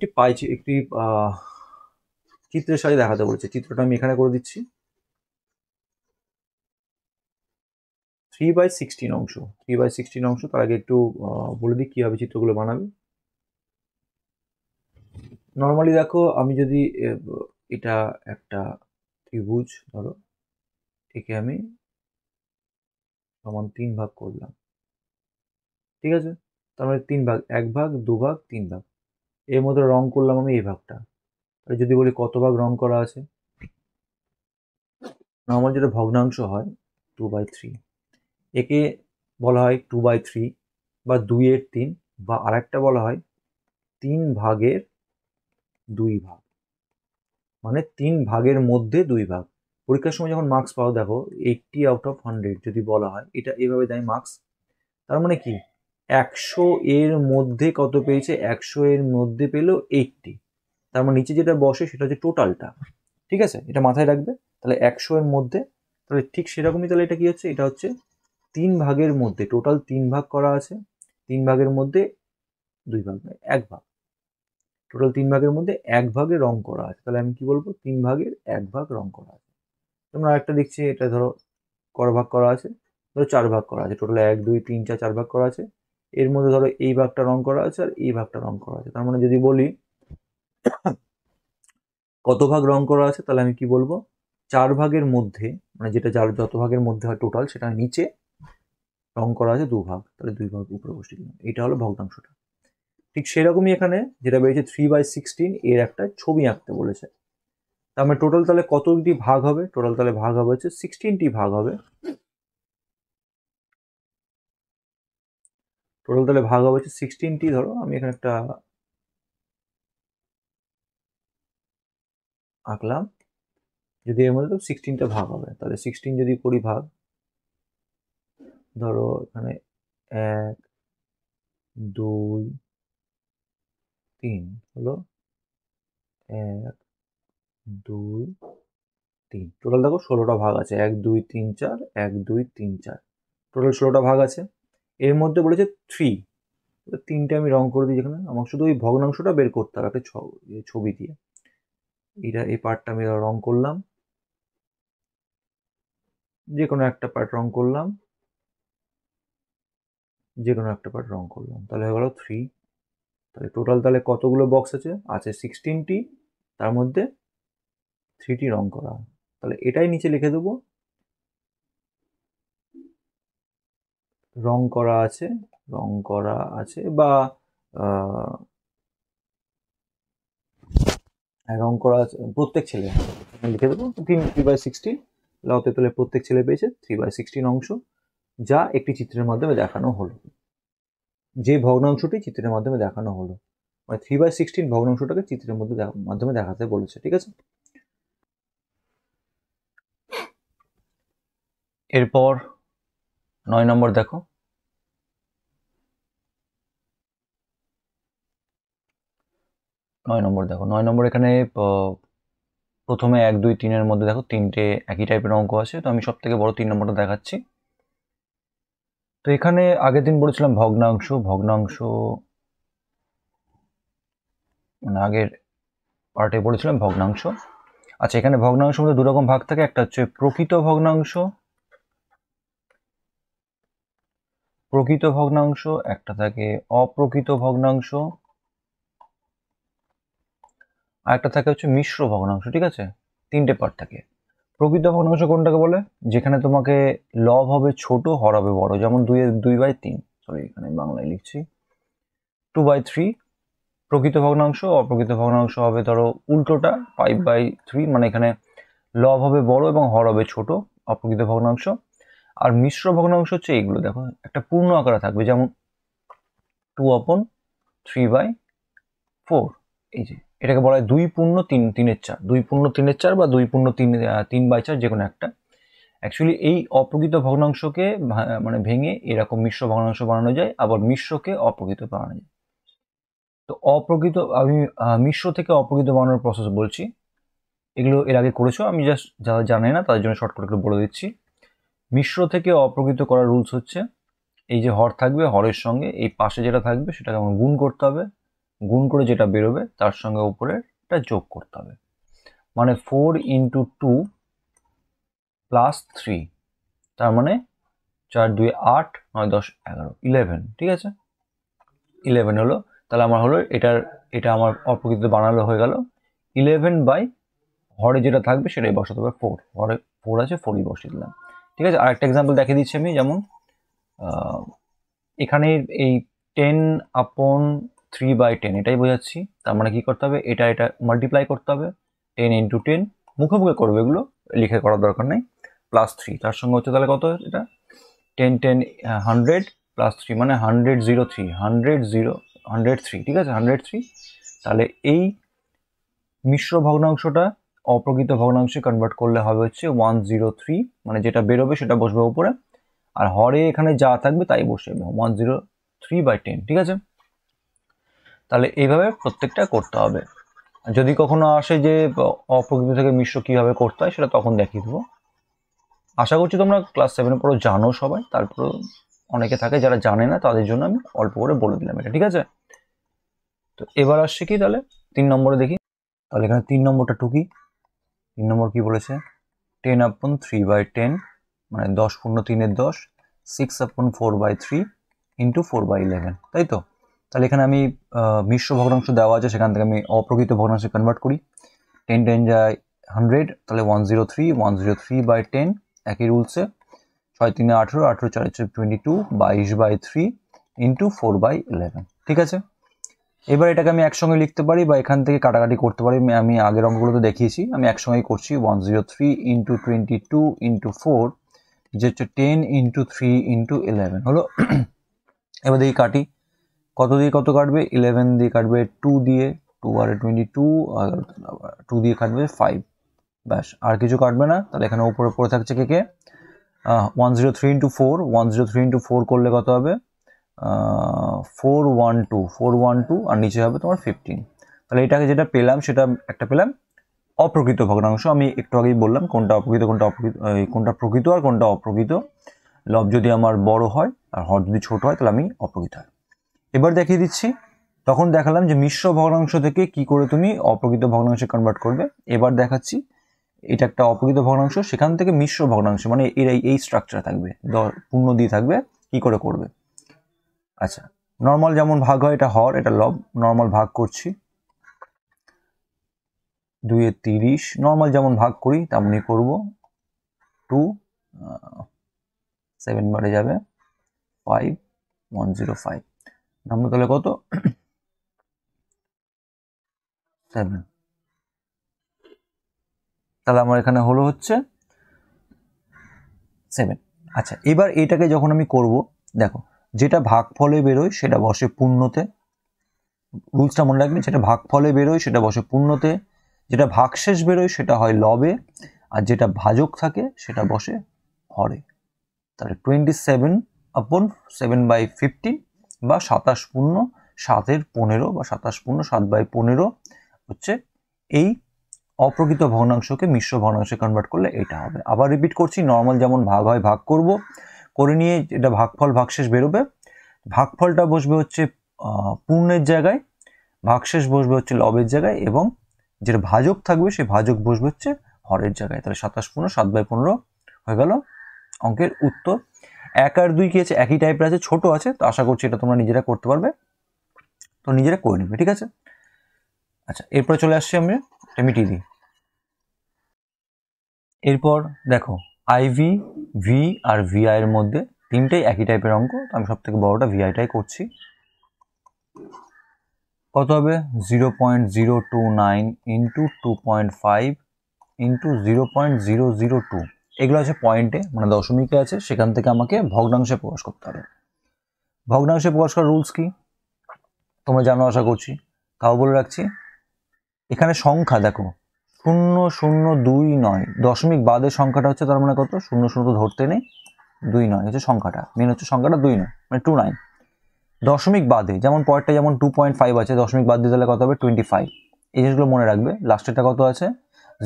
একটি চিত্রের সাথে দেখাতে বলেছে, চিত্রটা আমি এখানে করে দিচ্ছি। 3/16 অংশ, 3/16 অংশ, তার আগে একটু বলে দিই কিভাবে চিত্রগুলো বানাবে। নর্মালি দেখো আমি যদি এটা একটা ত্রিভুজ ধরো, একে আমি সমান 3 ভাগ করলাম, ঠিক আছে, তার মানে 3 ভাগ, 1 ভাগ 2 ভাগ 3 ভাগ, এর মধ্যে রং করলাম আমি এই ভাগটা, তাহলে যদি বলি কত ভাগ রং করা আছে, নর্মাল যেটা ভগ্নাংশ হয় 2/3, একে বলা হয় 2/3 বা 2/3, বা আরেকটা বলা হয় 3 ভাগের 2 ভাগ, মানে 3 ভাগের মধ্যে 2 ভাগ। পরীক্ষার সময় যখন মার্কস পাও দেখো 80/100 যদি বলা হয়, এটা এভাবে দেয় মার্কস, তার মানে কি 100 এর মধ্যে কত পেয়েছে, 100 এর মধ্যে পেলো 80, তার মানে নিচে যেটা বসে সেটা হচ্ছে টোটালটা, ঠিক আছে, এটা মাথায় রাখবে। তাহলে 100 এর মধ্যে, তাহলে ঠিক সেরকমই, তাহলে এটা কি হচ্ছে, এটা হচ্ছে 3 ভাগের মধ্যে, টোটাল 3 ভাগ করা আছে, 3 ভাগের মধ্যে 2 ভাগ নয় 1 ভাগ, টোটাল 3 ভাগের মধ্যে 1 ভাগে রং করা আছে, তাহলে আমি কি বলবো 3 ভাগের 1 ভাগ রং করা আছে। তোমরা আরেকটা দেখছি, এটা ধরো ভাগ করা আছে, ধরো 4 ভাগ করা আছে, টোটাল 1 2 3 4 4 ভাগ করা আছে, এর মধ্যে ধরো এই ভাগটা রং করা আছে আর এই ভাগটা রং করা আছে, তার মানে যদি বলি কত ভাগ রং করা আছে, তাহলে আমি কি বলবো 4 ভাগের মধ্যে, মানে যেটা যার যত ভাগের মধ্যে হয় টোটাল, সেটা নিচে রং করা আছে 2 ভাগ, তাহলে 2 ভাগ উপরে বসিয়ে দিলাম, এটা হলো ভগ্নাংশটা। ঠিক সেরকমই এখানে যেটা বেরিয়েছে 3/16 এর একটা ছবি আঁকতে বলেছে, তার মানে টোটাল তাহলে কতটি ভাগ হবে, টোটাল তাহলে ভাগ হবে হচ্ছে 16টি ভাগ হবে, টোটাল তাহলে ভাগ হবে হচ্ছে 16টি, ধরো আমি এখানে একটা আঁকলাম, যদি এর মধ্যে তো 16টা ভাগ হবে, তাহলে 16 যদি করি ভাগ, ধরো এখানে 1 2 3 হলো 1 2 3। টোটাল দেখো 16টা ভাগ আছে, 1 2 3 4 1 2 3 4, টোটাল 16টা ভাগ আছে। এর মধ্যে বলেছে 3, 3টে আমি রং করে দিই। যেখানে আমার শুধু ওই ভগ্নাংশটা বের করতে হবে একটা ছবি দিয়ে। এই পার্টটা আমি রং করলাম, যে কোনো একটা পার্ট রং করলাম, তাহলে হয়ে গেল 3। তাহলে টোটাল তাহলে কতগুলো বক্স আছে 16টি, তার মধ্যে 3টি রং করা। তাহলে এটাই নিচে লিখে দেবো, রং করা আছে বা রং করা আছে প্রত্যেক ছেলে, লিখে দেবো 3/16। তাহলে প্রত্যেক ছেলে পেয়েছে 3/16 অংশ, যা একটি চিত্রের মাধ্যমে দেখানো হলো। যে ভগ্নাংশটি চিত্রের মাধ্যমে দেখানো হলো, মানে 3/16 ভগ্নাংশটাকে চিত্রের মাধ্যমে দেখাতে বলেছে। ঠিক আছে, এরপর 9 নম্বর দেখো। 9 নম্বর এখানে প্রথমে 1 2 3 এর মধ্যে দেখো 3টে একই টাইপের অঙ্ক আছে। তো আমি সব থেকে বড় 3 নম্বরটা দেখাচ্ছি। তো এখানে আগের দিন বলেছিলাম ভগ্নাংশ মানে আগের পার্টে বলেছিলাম ভগ্নাংশ। আচ্ছা, এখানে ভগ্নাংশের মধ্যে 2 রকম ভাগ থাকে, একটা হচ্ছে প্রকৃত ভগ্নাংশ, একটা থাকে অপ্রকৃত ভগ্নাংশ, আর একটা থাকে হচ্ছে মিশ্র ভগ্নাংশ। ঠিক আছে, 3টে পার্ট থাকে। প্রকৃত ভগ্নাংশ কোনটাকে বলে? যেখানে তোমাকে লব হবে ছোট, হর হবে বড়। যেমন 2/3, সরি এখানে বাংলায় লিখছি 2/3 প্রকৃত ভগ্নাংশ। অপ্রকৃত ভগ্নাংশ হবে ধরো উল্টোটা 5/3, মানে এখানে লব হবে বড় এবং হর হবে ছোট, অপ্রকৃত ভগ্নাংশ। আর মিশ্র ভগ্নাংশ হচ্ছে এইগুলো, দেখো একটা পূর্ণ আকারে থাকবে, যেমন 2/3/4। এই যে এটাকে বলা হয় 2/3/4, 2/3/4 বা 2/3/4, যে কোনো একটা। অ্যাকচুয়ালি এই অপ্রকৃত ভগ্নাংশকে মানে ভেঙে এরকম মিশ্র ভগ্নাংশ বানানো যায়, আবার মিশ্রকে অপ্রকৃত বানানো যায়। তো আমি মিশ্র থেকে অপ্রকৃত বানানোর প্রসেস বলছি। এগুলো এর আগে করেছো, আমি জাস্ট যারা জানে না তাদের জন্য শর্ট করে একটু বলে দিচ্ছি। মিশ্র থেকে অপ্রকৃত করার রুলস হচ্ছে, এই যে হর থাকবে, হরের সঙ্গে এই পাশে যেটা থাকবে সেটাকে আমার গুণ করতে হবে, গুণ করে যেটা বেরোবে তার সঙ্গে উপরেরটা যোগ করতে হবে। মানে 4 × 2 + 3, তার মানে 4 2 8 9 10 11 11। ঠিক আছে, 11 হলো। তাহলে আমার হলো এটা আমার অপ্রকৃত বানালো হয়ে গেল 11 হরে যেটা থাকবে সেটাই বসাতে হবে 4, হরে 4 আছে 4ই বসিয়ে দিলাম। ঠিক আছে, আরেকটা এক্সাম্পল দেখিয়ে দিচ্ছি আমি। যেমন এখানে এই 10/3/10 এটাই বোঝাচ্ছি। তার মানে কি করতে হবে, এটা মাল্টিপ্লাই করতে হবে, 10 × 10, মুখে মুখে করবে, এগুলো লিখে করার দরকার নেই, +3। তার সঙ্গে হচ্ছে তাহলে কত, এটা 10 10 100 +3, মানে 103। ঠিক আছে, 103। তাহলে এই মিশ্র ভগ্নাংশটা অপ্রকৃত ভগ্নাংশে কনভার্ট করলে হবে হচ্ছে 103, মানে যেটা বেরোবে সেটা বসবে উপরে, আর হরে এখানে যা থাকবে তাই বসবে 103/10। ঠিক আছে, তাহলে এইভাবে প্রত্যেকটা করতে হবে। যদি কখনো আসে যে অপ্রকৃত থেকে মিশ্র কিভাবে করতে হয়, সেটা তখন দেখিয়ে দেবো। আশা করছি তোমরা ক্লাস 7-এর পরও জানো সবাই, তারপর অনেকে থাকে যারা জানে না, তাদের জন্য আমি অল্প করে বলে দিলাম এটা। ঠিক আছে, তো এবার আসছে কি, তাহলে 3 নম্বরে দেখি। তাহলে এখানে 3 নম্বরটা টুকি। 3 নম্বর কি বলেছে, 10/3/10, মানে 10 × 3 = 10, 6/4/3 × 4/11, তাই তো? তাহলে এখানে আমি মিশ্র ভগ্নাংশ দেওয়া আছে, সেখান থেকে আমি অপ্রকৃত ভগ্নাংশে কনভার্ট করি। 10 10 যায় 100, তাহলে 103, 103/10 একই রুলসে, 6 3 18, 18 4 22, 22/3 × 4/11। ঠিক আছে, এবার এটাকে আমি একসঙ্গে লিখতে পারি বা এখান থেকে কাটাকাটি করতে পারি। আমি আগের অঙ্কগুলোতে দেখিয়েছি, আমি একসঙ্গেই করছি। 103 × 22 × 4, যে হচ্ছে 10 × 3 × 11 হলো। এবার দেখি কাটি, কত দিয়ে কত কাটবে, 11 দিয়ে কাটবে 2 দিয়ে, 2 আর 22, আর 2 দিয়ে কাটবে 5, ব্যাস, আর কিছু কাটবে না। তাহলে এখানে উপরে পড়ে থাকছে কে 103 × 4, 103 × 4 করলে কত হবে, 412 আর niche হবে তোমার 15। তাহলে এটাকে যেটা পেলাম সেটা একটা পেলাম অপ্রকৃত ভগ্নাংশ। আমি একটু আগেই বললাম কোনটা অপ্রকৃত কোনটা প্রকৃত আর কোনটা অপ্রকৃত। লব যদি আমার বড় হয় আর হর যদি ছোট হয় তাহলে আমি অপ্রকৃত হয়। এবার দেখিয়ে দিচ্ছি, তখন দেখালাম যে মিশ্র ভগ্নাংশ থেকে কি করে তুমি অপ্রকৃত ভগ্নাংশে কনভার্ট করবে। এবার দেখাচ্ছি এটা একটা অপ্রকৃত ভগ্নাংশ, সেখান থেকে মিশ্র ভগ্নাংশ মানে এই স্ট্রাকচার থাকবে, পূর্ণ দিয়ে থাকবে, কি করে করবে। আচ্ছা, নর্মাল যেমন ভাগ হয় এটা হর, এটা লব। নর্মাল ভাগ করছি 2 এ 30, নর্মাল যেমন ভাগ করি তেমনই করব। 2 7 বারে যাবে 5 105, নাম্বার তাহলে কত 7। তাহলে আমার এখানে হলো হচ্ছে 7। আচ্ছা, এবার এটাকে যখন আমি করব, দেখো যেটা ভাগফলে বেরোয় সেটা বসে পূর্ণতে। রুলসটা মনে রাখবে, যেটা ভাগফলে বেরোয় সেটা বসে পূর্ণতে, যেটা ভাগশেষ বেরোয় সেটা হয় লবে, আর যেটা ভাজক থাকে সেটা বসে হরে। তাহলে 27/7/15 বা 27 পূর্ণ 7/15 বা 27 পূর্ণ 7/15 হচ্ছে এই অপ্রকৃত ভগ্নাংশকে মিশ্র ভগ্নাংশে কনভার্ট করলে এটা হবে। আবার রিপিট করছি, নর্মাল যেমন ভাগ হয় ভাগ করব, করে নিয়ে এটা ভাগফল ভাগশেষ বেরোবে। ভাগফলটা বসবে হচ্ছে পূর্ণের জায়গায়, ভাগশেষ বসবে হচ্ছে লবের জায়গায়, এবং যেটা ভাজক থাকবে সেই ভাজক বসবে হচ্ছে হরের জায়গায়। তাহলে 27 পূর্ণ 7/15 হয়ে গেল অঙ্কের উত্তর। 1 আর 2 কি আছে, একই টাইপের আছে, ছোট আছে, তো আশা করছি এটা তোমরা নিজেরা করতে পারবে, তো নিজেরা করে নেবে, ঠিক আছে। আচ্ছা, এরপরে চলে আসছি আমরা, এটা মিটিয়ে দিই। এরপর দেখো আইভি, ভি আর ভিআই এর মধ্যে তিনটেই একই টাইপের অঙ্ক, আমি সব থেকে বড়টা ভিআইটাই করছি। কত হবে 0.029 ইন্টু 2.5 ইন্টু 0.002। এগুলো আছে পয়েন্টে মানে দশমিকে আছে, সেখান থেকে আমাকে ভগ্নাংশে প্রকাশ করতে হবে। ভগ্নাংশে প্রকাশ করার রুলস কি তোমরা জানো আশা করছি, তাও বলে রাখছি। এখানে সংখ্যা দেখো 0029, দশমিক বাদের সংখ্যাটা হচ্ছে, তার মানে কত 00 তো ধরতে নেই, 29 হচ্ছে সংখ্যাটা, মেন হচ্ছে সংখ্যাটা 29 মানে 29। দশমিক বাদে যেমন পরেরটা যেমন 2.5 আছে, দশমিক বাদ দিয়ে তাহলে কত হবে 25। এই জিনিসগুলো মনে রাখবে। লাস্টেরটা কত আছে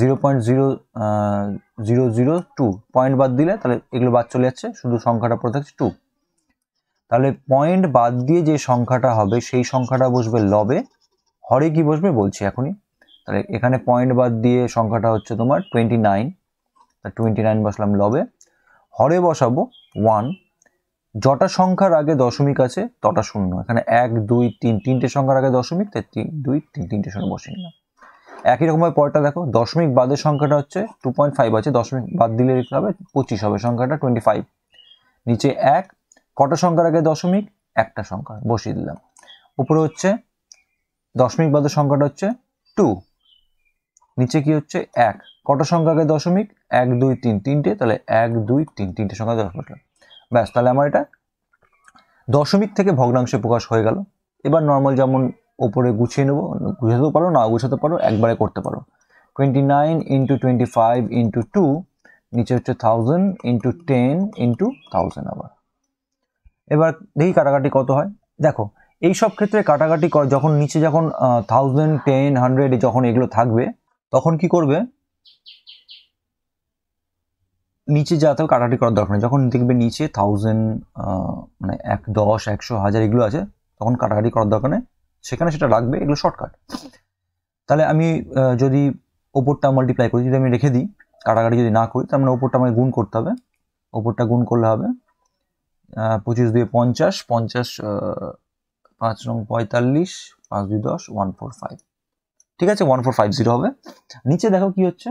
0.0002, পয়েন্ট বাদ দিলে তাহলে এগুলো বাদ চলে যাচ্ছে, শুধু সংখ্যাটা পড়ে থাকছে 2। তাহলে পয়েন্ট বাদ দিয়ে যে সংখ্যাটা হবে সেই সংখ্যাটা বসবে লবে, হরে কি বসবে বলছি এখনই। তাহলে এখানে পয়েন্ট বাদ দিয়ে সংখ্যাটা হচ্ছে তোমার 29, 29 বসলাম লবে, হরে বসাবো 1। যটা সংখ্যার আগে দশমিক আছে তটা শূন্য, এখানে 1 2 3 তিনটে সংখ্যার আগে দশমিক, তাই 3 2 3 তিনটে শূন্য বসিয়ে নিলাম। একই রকমভাবে পরেরটা দেখো, দশমিক বাদের সংখ্যাটা হচ্ছে 2.5 আছে, দশমিক বাদ দিলে লিখতে হবে 25 হবে সংখ্যাটা 25। নিচে 1, কটা সংখ্যার আগে দশমিক, একটা সংখ্যা বসিয়ে দিলাম। উপরে হচ্ছে দশমিক বাদের সংখ্যাটা হচ্ছে 2, নিচে কি হচ্ছে 1, কটা সংখ্যা আগে দশমিক 1 2 3 তিনটে, তাহলে 1 2 3 তিনটে সংখ্যা দশমিক। ব্যাস, তাহলে আমার এটা দশমিক থেকে ভগ্নাংশে প্রকাশ হয়ে গেল। এবার নর্মাল যেমন ওপরে গুছিয়ে নেবো, গুছাতেও পারো না গুছাতে পারো, একবারে করতে পারো। 29 ইন্টু 25 ইন্টু 2, নিচে হচ্ছে 1000 ইন্টু 10 ইন্টু 1000 আবার। এবার দেখি কাটাকাটি কত হয়। দেখো এই সব ক্ষেত্রে কাটাকাটি যখন নিচে যখন 1000 10 100 যখন এগুলো থাকবে তখন কি করবে, নিচে যাতেও কাটাকাটি করার দরকার নেই। যখন দেখবে নিচে 1000 মানে 1 10 100 1000 এগুলো আছে, তখন কাটাকাটি করার দরকার নেই, সেখানে সেটা রাখবে, এগুলো শর্টকাট। তাহলে আমি যদি ওপরটা মাল্টিপ্লাই করি, যদি আমি রেখে দিই, কাটাকাটি যদি না করি, তার মানে ওপরটা আমাকে গুণ করতে হবে। ওপরটা গুণ করলে হবে 25 দিয়ে 50, 50 5 নং 45, 5 2 10, 145, ঠিক আছে 1450 হবে। নিচে দেখো কি হচ্ছে,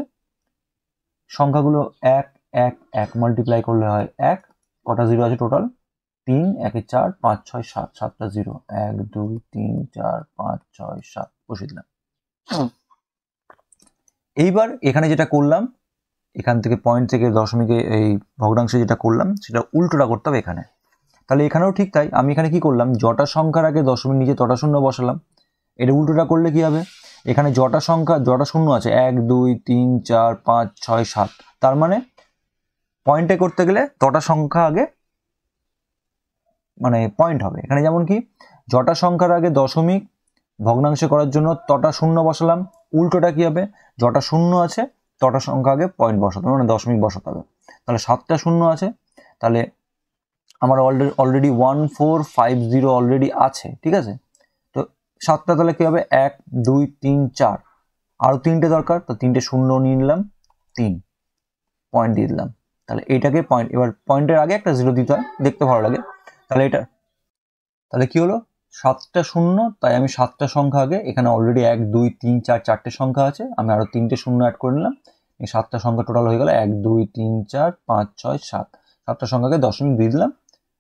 সংখ্যাগুলো 1 1 1 মাল্টিপ্লাই করলে হয় 1, কটা জিরো আছে টোটাল 3, 1 এ 4 5 6 7, 7টা জিরো, 1 2 3 4 5 6 7 বসিয়ে দিলাম। এইবার এখানে যেটা করলাম, এখান থেকে পয়েন্ট থেকে দশমিকে এই ভগ্নাংশে যেটা করলাম সেটা উল্টোটা করতে হবে এখানে। তাহলে এখানেও ঠিক তাই, আমি এখানে কি করলাম, যটা সংখ্যার আগে দশমিক নিচে তটা শূন্য বসালাম। এটা উল্টোটা করলে কি হবে, এখানে যটা শূন্য আছে 1 2 3 4 5 6 7, তার মানে পয়েন্টে করতে গেলে তটা সংখ্যা আগে মানে পয়েন্ট হবে। এখানে যেমন কি জটা সংখ্যার আগে দশমিক ভগ্নাংশে করার জন্য তটা শূন্য বসালাম, উল্টোটা কি হবে, জটা শূন্য আছে তটা সংখ্যা আগে পয়েন্ট বসাতে হবে, মানে দশমিক বসাতে হবে। তাহলে 7টা শূন্য আছে, তাহলে আমার অলরেডি 1450 অলরেডি আছে, ঠিক আছে। তো 7টা তাহলে কি হবে, 1 2 3 4, আরো 3টে দরকার, তো 3টে শূন্য নিয়ে নিলাম, 3 পয়েন্ট দিয়ে দিলাম। তাহলে এটাকে পয়েন্ট, এবার পয়েন্টের আগে একটা 0 দিতে হয়, দেখতে ভালো লাগে। তাহলে এটা তাহলে কি হলো, 7টা শূন্য, তাই আমি 7টা সংখ্যা আগে, এখানে অলরেডি 1 2 3 4 4টে সংখ্যা আছে, আমি আরো 3টে শূন্য অ্যাড করে নিলাম, এই 7টা সংখ্যা টোটাল হয়ে গেল 1 2 3 4 5 6 7। 7টা সংখ্যাকে দশমিক দিয়ে দিলাম,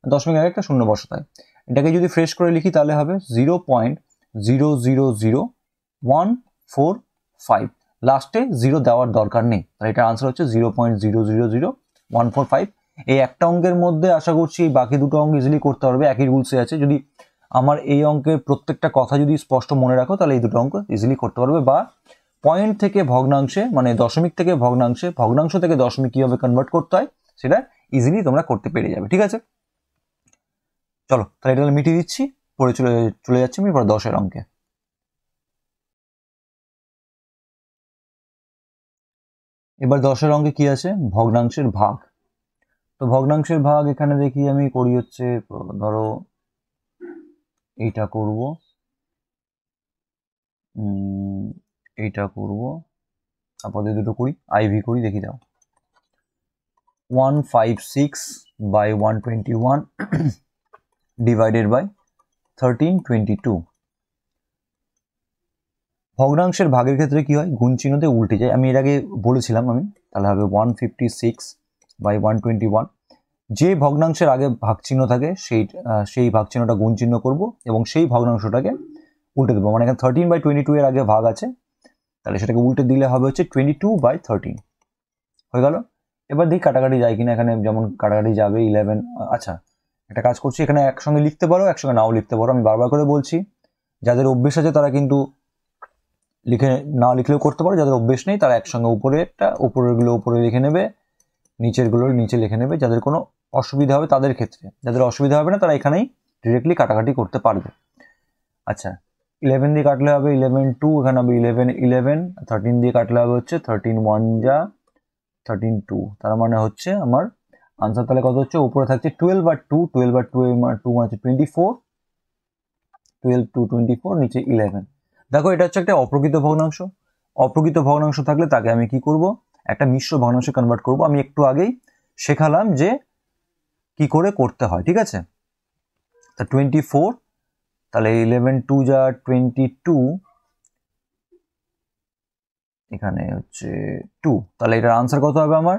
দশমিক আগে একটা শূন্য বসাতে হয়। এটাকে যদি ফ্রেশ করে লিখি তাহলে হবে 0.000145, লাস্টে 0 দেওয়ার দরকার নেই, তাহলে এটার আনসার হচ্ছে 0.000145। এই একটা অঙ্কের মধ্যে আশা করছি বাকি দুটো অঙ্ক ইজিলি করতে পারবে, একই রুলসে আছে। যদি আমার এই অঙ্কের প্রত্যেকটা কথা যদি স্পষ্ট মনে রাখো তাহলে এই দুটো অঙ্ক ইজিলি করতে পারবে, বা পয়েন্ট থেকে ভগ্নাংশে, মানে দশমিক থেকে ভগ্নাংশে, ভগ্নাংশ থেকে দশমিক কিভাবে কনভার্ট করতে হয় সেটা ইজিলি তোমরা করতে পেরে যাবে, ঠিক আছে। চলো তাহলে এটা মিটিয়ে দিচ্ছি, পরে চলে যাচ্ছি আমি এবার 10-এর অঙ্কে। এবার 10-এর অঙ্কে কি আছে, ভগ্নাংশের ভাগ। তো ভগ্নাংশের ভাগ এখানে দেখি আমি করি হচ্ছে, ধরো এইটা করব, এইটা করব, আপাতত দুটো করি, আইভি করি, দেখি দাও। 156 by 121 divided by 1322। ভগ্নাংশের ভাগের ক্ষেত্রে কি হয়, গুণ চিহ্নতে উল্টে যায়, আমি এর আগে বলেছিলাম আমি। তাহলে হবে 156 by 121, যে ভগ্নাংশের আগে ভাগ চিহ্ন থাকে সেই ভাগ চিহ্নটা গুণ চিহ্ন করব এবং সেই ভগ্নাংশটাকে উল্টে দেবো, মানে এখানে 13/22 এর আগে ভাগ আছে, তাহলে সেটাকে উল্টে দিলে হবে হচ্ছে 22/13, হয়ে গেল। এবার দেখি কাটাকাটি যায় কিনা, এখানে যেমন কাটাকাটি যাবে 11। আচ্ছা, একটা কাজ করছি, এখানে একসঙ্গে লিখতে পারো, একসঙ্গে নাও লিখতে পারো, আমি বারবার করে বলছি, যাদের অভ্যেস আছে তারা কিন্তু লিখে না লিখলেও করতে পারো, যাদের অভ্যেস নেই তারা একসঙ্গে উপরেরগুলো উপরে লিখে নেবে, নিচেরগুলো নিচে লিখে নেবে, যাদের কোনো অসুবিধা হবে তাদের ক্ষেত্রে। যাদের অসুবিধা হবে না তারা এখানেই ডিরেক্টলি কাটাকাটি করতে পারবে। আচ্ছা, 11 দিয়ে কাটলে হবে 11 2, এখানে হবে 11 11, 13 দিয়ে কাটলে হবে হচ্ছে 13 1 যা 13 2, তার মানে হচ্ছে আমার আনসার তাহলে কত হচ্ছে, উপরে থাকছে 12 আর 2, 12 আর 2 মানে হচ্ছে 24, 12 2 24, নিচে 11। দেখো এটা হচ্ছে একটা অপ্রকৃত ভগ্নাংশ। অপ্রকৃত ভগ্নাংশ থাকলে তাকে আমি কি করব, একটা মিশ্র ভগ্নাংশে কনভার্ট করব। আমি একটু আগেই শেখালাম যে কি করে করতে হয়, ঠিক আছে। তা 24, তাহলে 11 2 যা 22, এখানে হচ্ছে 2, তাহলে এটার আনসার কত হবে আমার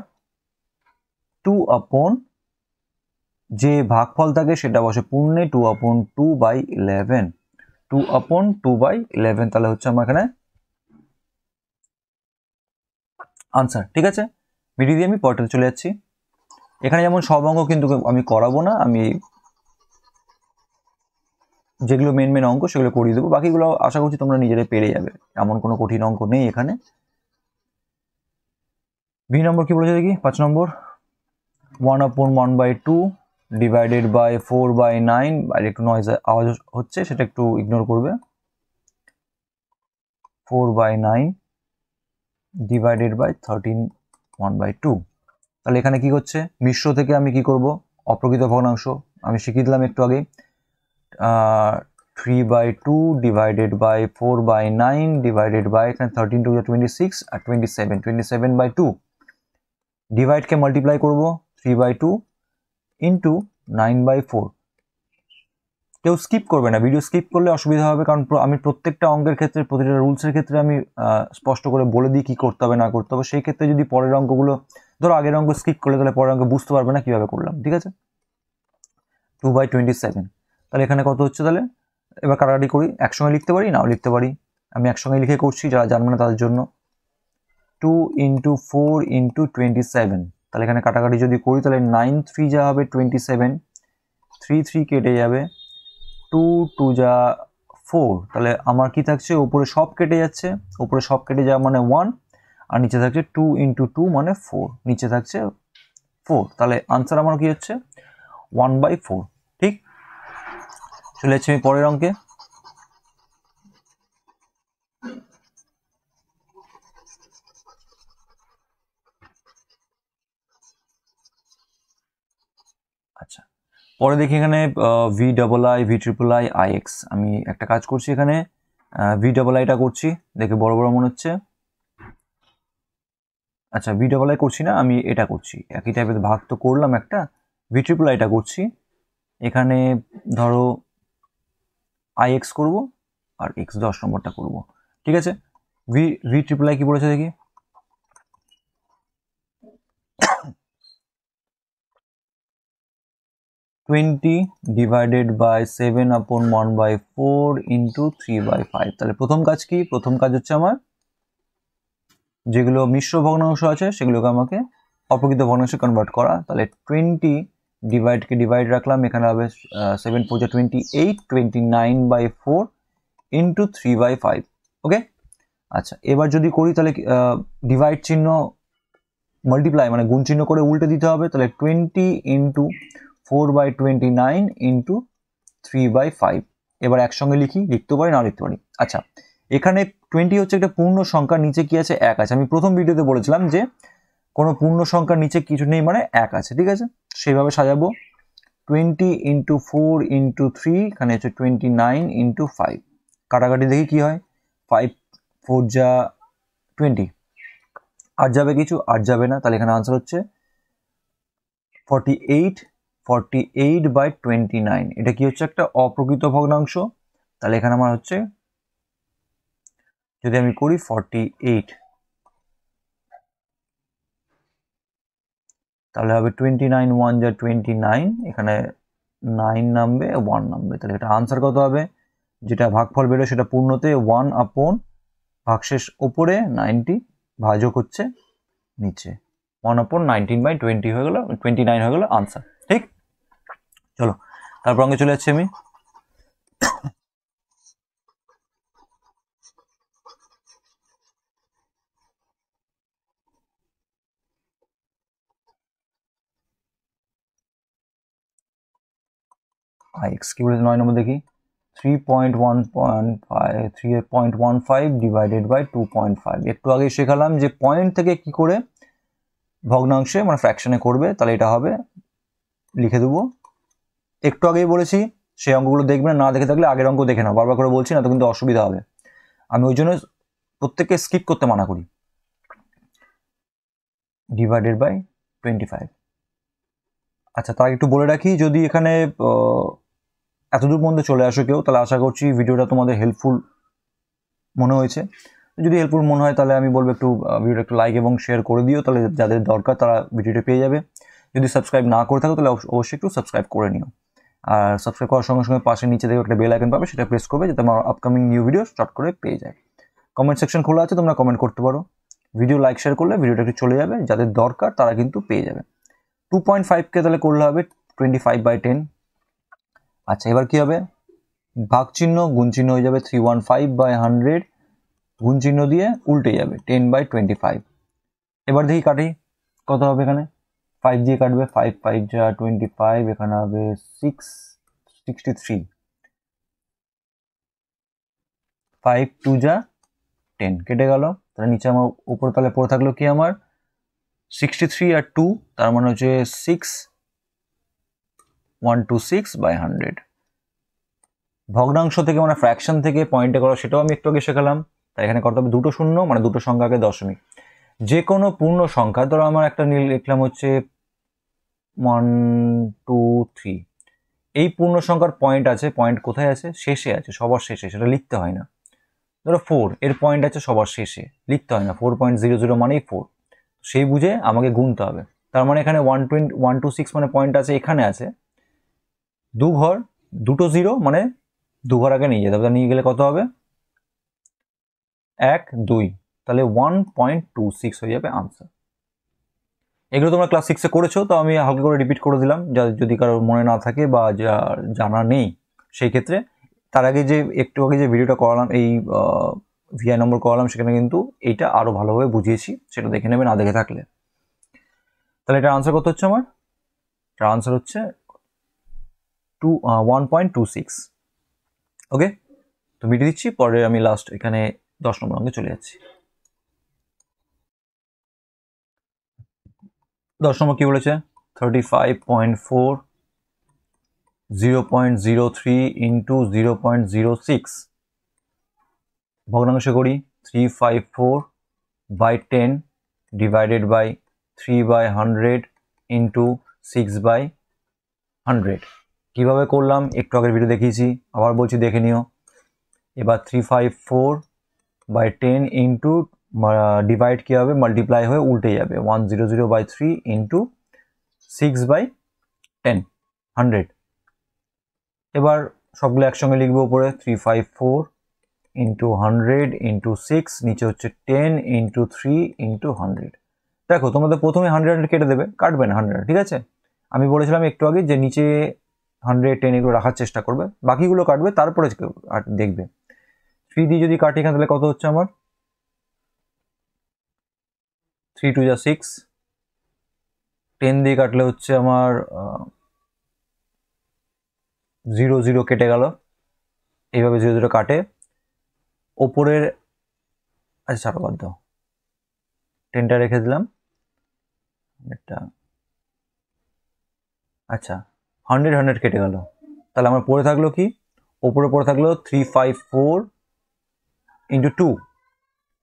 2 আপন, যে ভাগফল থাকে সেটা বসে পূর্ণে, 2/2/11, 2/2/11, তাহলে হচ্ছে আমার এখানে আনসার, ঠিক আছে। ভিডিও দিয়ে আমি পরেরটাতে চলে যাচ্ছি। এখানে যেমন সব অঙ্ক কিন্তু আমি করাবো না, আমি যেগুলো মেন অঙ্ক সেগুলো করিয়ে দেবো, বাকিগুলো আশা করছি তোমরা নিজেরাই পেরে যাবে, এমন কোনো কঠিন অঙ্ক নেই এখানে। বি নম্বর কি বলেছে দেখি, 5 নম্বর, 1/1/2 ডিভাইডেড বাই 4/9, আর একটু নয়েজ আওয়াজ হচ্ছে সেটা একটু ইগনোর করবে, 4/9 ডিভাইডেড বাই 13 1/2। তাহলে এখানে কি হচ্ছে, মিশ্র থেকে আমি কি করব, অপ্রকৃত ভগ্নাংশ আমি শিখিয়ে দিলাম একটু আগে, 3/2 ডিভাইডেড বাই 4/9 ডিভাইডেড বাই, এখানে 13 2 26 আর 27/2, ডিভাইডকে মাল্টিপ্লাই করব 3/2 ইন্টু 9/4। কেউ স্কিপ করবে না, ভিডিও স্কিপ করলে অসুবিধা হবে, কারণ আমি প্রত্যেকটা অঙ্কের ক্ষেত্রে, প্রতিটা রুলসের ক্ষেত্রে আমি স্পষ্ট করে বলে দিই কি করতে হবে না করতে হবে। সেই ক্ষেত্রে যদি পরের অঙ্কগুলো, ধরো আগের অঙ্ক স্কিপ করলে তাহলে পরের অঙ্ক বুঝতে পারবে না কিভাবে করলাম, ঠিক আছে। 2/27, তাহলে এখানে কত হচ্ছে, তাহলে এবার কাটাকাটি করি, একসঙ্গে লিখতে পারি নাও লিখতে পারি, আমি একসঙ্গে লিখে করছি, যারা জানবে না তাদের জন্য। 2 × 4 × 27, তাহলে এখানে কাটাকাটি যদি করি তাহলে 9 3 যা হবে 27, 3 3 কেটে যাবে, 2 2 যা 4, তাহলে আমার কি থাকছে, উপরে সব কেটে যাচ্ছে, উপরে সব কেটে যাওয়া মানে 1, আর নিচে থাকছে 2 × 2 মানে 4, নিচে থাকছে 4, তাহলে আনসার আমার কি হচ্ছে 1/4, ঠিক। চলে যাচ্ছি আমি পরের অঙ্কে। আচ্ছা, পরে দেখি এখানে V double I, V triple I, I x. আমি একটা কাজ করছি এখানে, ভি ডবল আইটা করছি, দেখে বড় বড় মনে হচ্ছে। আচ্ছা, ভি ডবল আই করছি না, আমি এটা করছি, একই টাইপের ভাগ তো করলাম একটা। ভি ট্রিপল আইটা করছি, এখানে ধরো আই এক্স করবো আর এক্স 10 নম্বরটা করবো, ঠিক আছে। ভি ভি ট্রিপল আই কি বলেছে দেখি, টোয়েন্টি ডিভাইডেড বাই 7/1/4 ইন্টু 3/5। তাহলে প্রথম কাজ কি? প্রথম কাজ হচ্ছে আমার যেগুলো মিশ্র ভগ্নাংশ আছে সেগুলোকে আমাকে অপ্রকৃত ভগ্নাংশে কনভার্ট করা। তাহলে 20 ডিভাইডকে ডিভাইড রাখলাম, এখানে হবে 7 4 28, 29/4 ইন্টু 3/5। ওকে, আচ্ছা এবার যদি করি তাহলে ডিভাইড চিহ্ন মাল্টিপ্লাই মানে গুণ চিহ্ন করে উল্টে দিতে হবে। তাহলে 20 ইন্টু 4/29 ইন্টু 3/5। এবার একসঙ্গে লিখি, লিখতে পারি না লিখতে পারি। আচ্ছা, এখানে 20 হচ্ছে একটা পূর্ণ সংখ্যার নিচে কি আছে? 1 আছে। আমি প্রথম ভিডিওতে বলেছিলাম যে কোনো পূর্ণ সংখ্যার নিচে কিছু নেই মানে 1 আছে, ঠিক আছে। সেইভাবে সাজাবো। 20 ইন্টু 4 ইন্টু 3, এখানে হচ্ছে 29 ইন্টু 5। কাটাকাটি দেখি কি হয়, 5 4 যা 20, আর যাবে কিছু? আর যাবে না। তাহলে এখানে আনসার হচ্ছে 48/29। এটা কি হচ্ছে? একটা অপ্রকৃত ভগ্নাংশ। তাহলে এখানে আমার হচ্ছে, যদি আমি করি 48, তাহলে হবে 29 1 যা 29, এখানে 9 নামবে, 1 নামবে। তাহলে এটা আনসার কত হবে? যেটা ভাগফল বেরোয় সেটা পূর্ণতে 1/, ভাগশেষ ওপরে 90, ভাজক হচ্ছে নিচে, 1/19/20 হয়ে গেল, 29 হয়ে গেল আনসার। ঠিক, চলো তারপর অঙ্কে চলে যাচ্ছি আমি। আইএক্স কি বলেছে 9 নম্বর দেখি, 3.15 ডিভাইডেড বাই 2.5। একটু আগে শেখালাম যে পয়েন্ট থেকে কি করে ভগ্নাংশে মানে ফ্র্যাকশনে করবে। তাহলে এটা হবে, লিখে দেবো। একটু আগেই বলেছি সেই অঙ্কগুলো দেখবে না দেখে থাকলে আগের অঙ্ক দেখে নাও, বারবার করে বলছি না তো কিন্তু অসুবিধা হবে। আমি ওই জন্য প্রত্যেককে স্কিপ করতে মানা করি। Divided by 25। আচ্ছা, তার একটু বলে রাখি, যদি এখানে এতদূর পর্যন্ত চলে আসো কেউ, তাহলে আশা করছি ভিডিওটা তোমাদের হেল্পফুল মনে হয়েছে। যদি হেল্পফুল মনে হয় তাহলে আমি বলবো একটু ভিডিওটা একটু লাইক এবং শেয়ার করে দিও, তাহলে যাদের দরকার তারা ভিডিওটা পেয়ে যাবে। যদি সাবস্ক্রাইব না করে থাকো তাহলে অবশ্যই একটু সাবস্ক্রাইব করে নিও। আর সাবস্ক্রাইব করার সঙ্গে সঙ্গে পাশে নিচে থেকে একটা বেল আইকন পাবে, সেটা প্রেস করবে যাতে আমার আপকামিং নিউ ভিডিও চট করে পেয়ে যায়। কমেন্ট সেকশন খোলা আছে, তোমরা কমেন্ট করতে পারো। ভিডিও লাইক শেয়ার করলে ভিডিওটা একটু চলে যাবে, যাদের দরকার তারা কিন্তু পেয়ে যাবে। 2.5কে তাহলে করলে হবে 25/10। আচ্ছা, এবার কি হবে? ভাগ চিহ্ন গুণ চিহ্ন হয়ে যাবে 315/100, গুণ চিহ্ন দিয়ে উল্টে যাবে 10/25। এবার দেখি কাটি কত হবে। এখানে 5 দিয়ে কাটবে, 5 5 যা 25, এখানে হবে 63, 5 2 যা 10, কেটে গেল। তাহলে নিচে আমার উপরে তাহলে পড়ে থাকলো কি আমার 63 আর 2, তার মানে হচ্ছে 6126/100। ভগ্নাংশ থেকে মানে ফ্র্যাকশন থেকে পয়েন্টে করা সেটাও আমি একটু আগে শেখালাম। তাই এখানে করতে হবে দুটো শূন্য মানে দুটো সংখ্যাকে দশমিক। যে কোনো পূর্ণ সংখ্যা, ধরো আমার একটা লিখলাম হচ্ছে 1 2 3, এই পূর্ণ সংখ্যার পয়েন্ট আছে, পয়েন্ট কোথায় আছে? শেষে আছে, সবার শেষে, সেটা লিখতে হয় না। ধরো 4, এর পয়েন্ট আছে সবার শেষে, লিখতে হয় না, 4.00 মানেই 4, সেই বুঝে আমাকে গুনতে হবে। তার মানে এখানে 126 মানে পয়েন্ট আছে, এখানে আছে, দু ঘর দুটো জিরো মানে দু ঘর আগে নিয়ে যেতে হবে। নিয়ে গেলে কত হবে? 1 2, তাহলে 1.26 হয়ে যাবে আনসার। এগুলো তোমরা ক্লাস 6-এ করেছো, তো আমি হালকা করে রিপিট করে দিলাম, যদি কারোর মনে না থাকে বা জানা নেই সেই ক্ষেত্রে। তার আগে যে একটু আগে যে ভিডিওটা করালাম, এই ভিআই নম্বর করালাম, সেখানে কিন্তু এইটা আরো ভালোভাবে বুঝিয়েছি, সেটা দেখে নেবে না দেখে থাকলে। তাহলে এটা আনসার কত হচ্ছে আমার? এটা আনসার হচ্ছে 1.26। ওকে, তো মিটিয়ে দিচ্ছি, পরে আমি লাস্ট এখানে 10 নম্বর অঙ্কে চলে যাচ্ছি। 10 নম্বর কি বলেছে? 35.4 0.03 ইন্টু 0.06 ভগ্নাংশ করি 354 বাই 10 ডিভাইডেড বাই 3/100 ইন্টু 6/100। কীভাবে করলাম একটু আগের ভিডিও দেখিয়েছি, আবার বলছি দেখে নিও। এবার 354 বাই 10 ইন্টু ডিভাইড কী হবে, মাল্টিপ্লাই হয়ে উল্টে যাবে 100/3 ইন্টু 6/10 100। এবার সবগুলো একসঙ্গে লিখবো উপরে 354 ইন্টু 100 ইন্টু 6, নিচে হচ্ছে 10 ইন্টু 3 ইন্টু 100। দেখো তোমাদের প্রথমে 100 কেটে দেবে, কাটবে না 100, ঠিক আছে? আমি বলেছিলাম একটু আগে যে নিচে 100 10 এগুলো রাখার চেষ্টা করবে, বাকিগুলো কাটবে তারপরে দেখবে। 3 দিয়ে যদি কাটি এখানে তাহলে কত হচ্ছে আমার? 3 2 যা 6, 10 দিয়ে কাটলে হচ্ছে আমার 0 0 কেটে গেল, এইভাবে 0 0 কাটে। ওপরের আচ্ছা ছাড়ো, বাদ দাও, 10টা রেখে দিলাম, এটা আচ্ছা 100 100 কেটে গেল, তাহলে আমার পড়ে থাকলো কি? ওপরে পড়ে থাকলো 354 ইন্টু 2,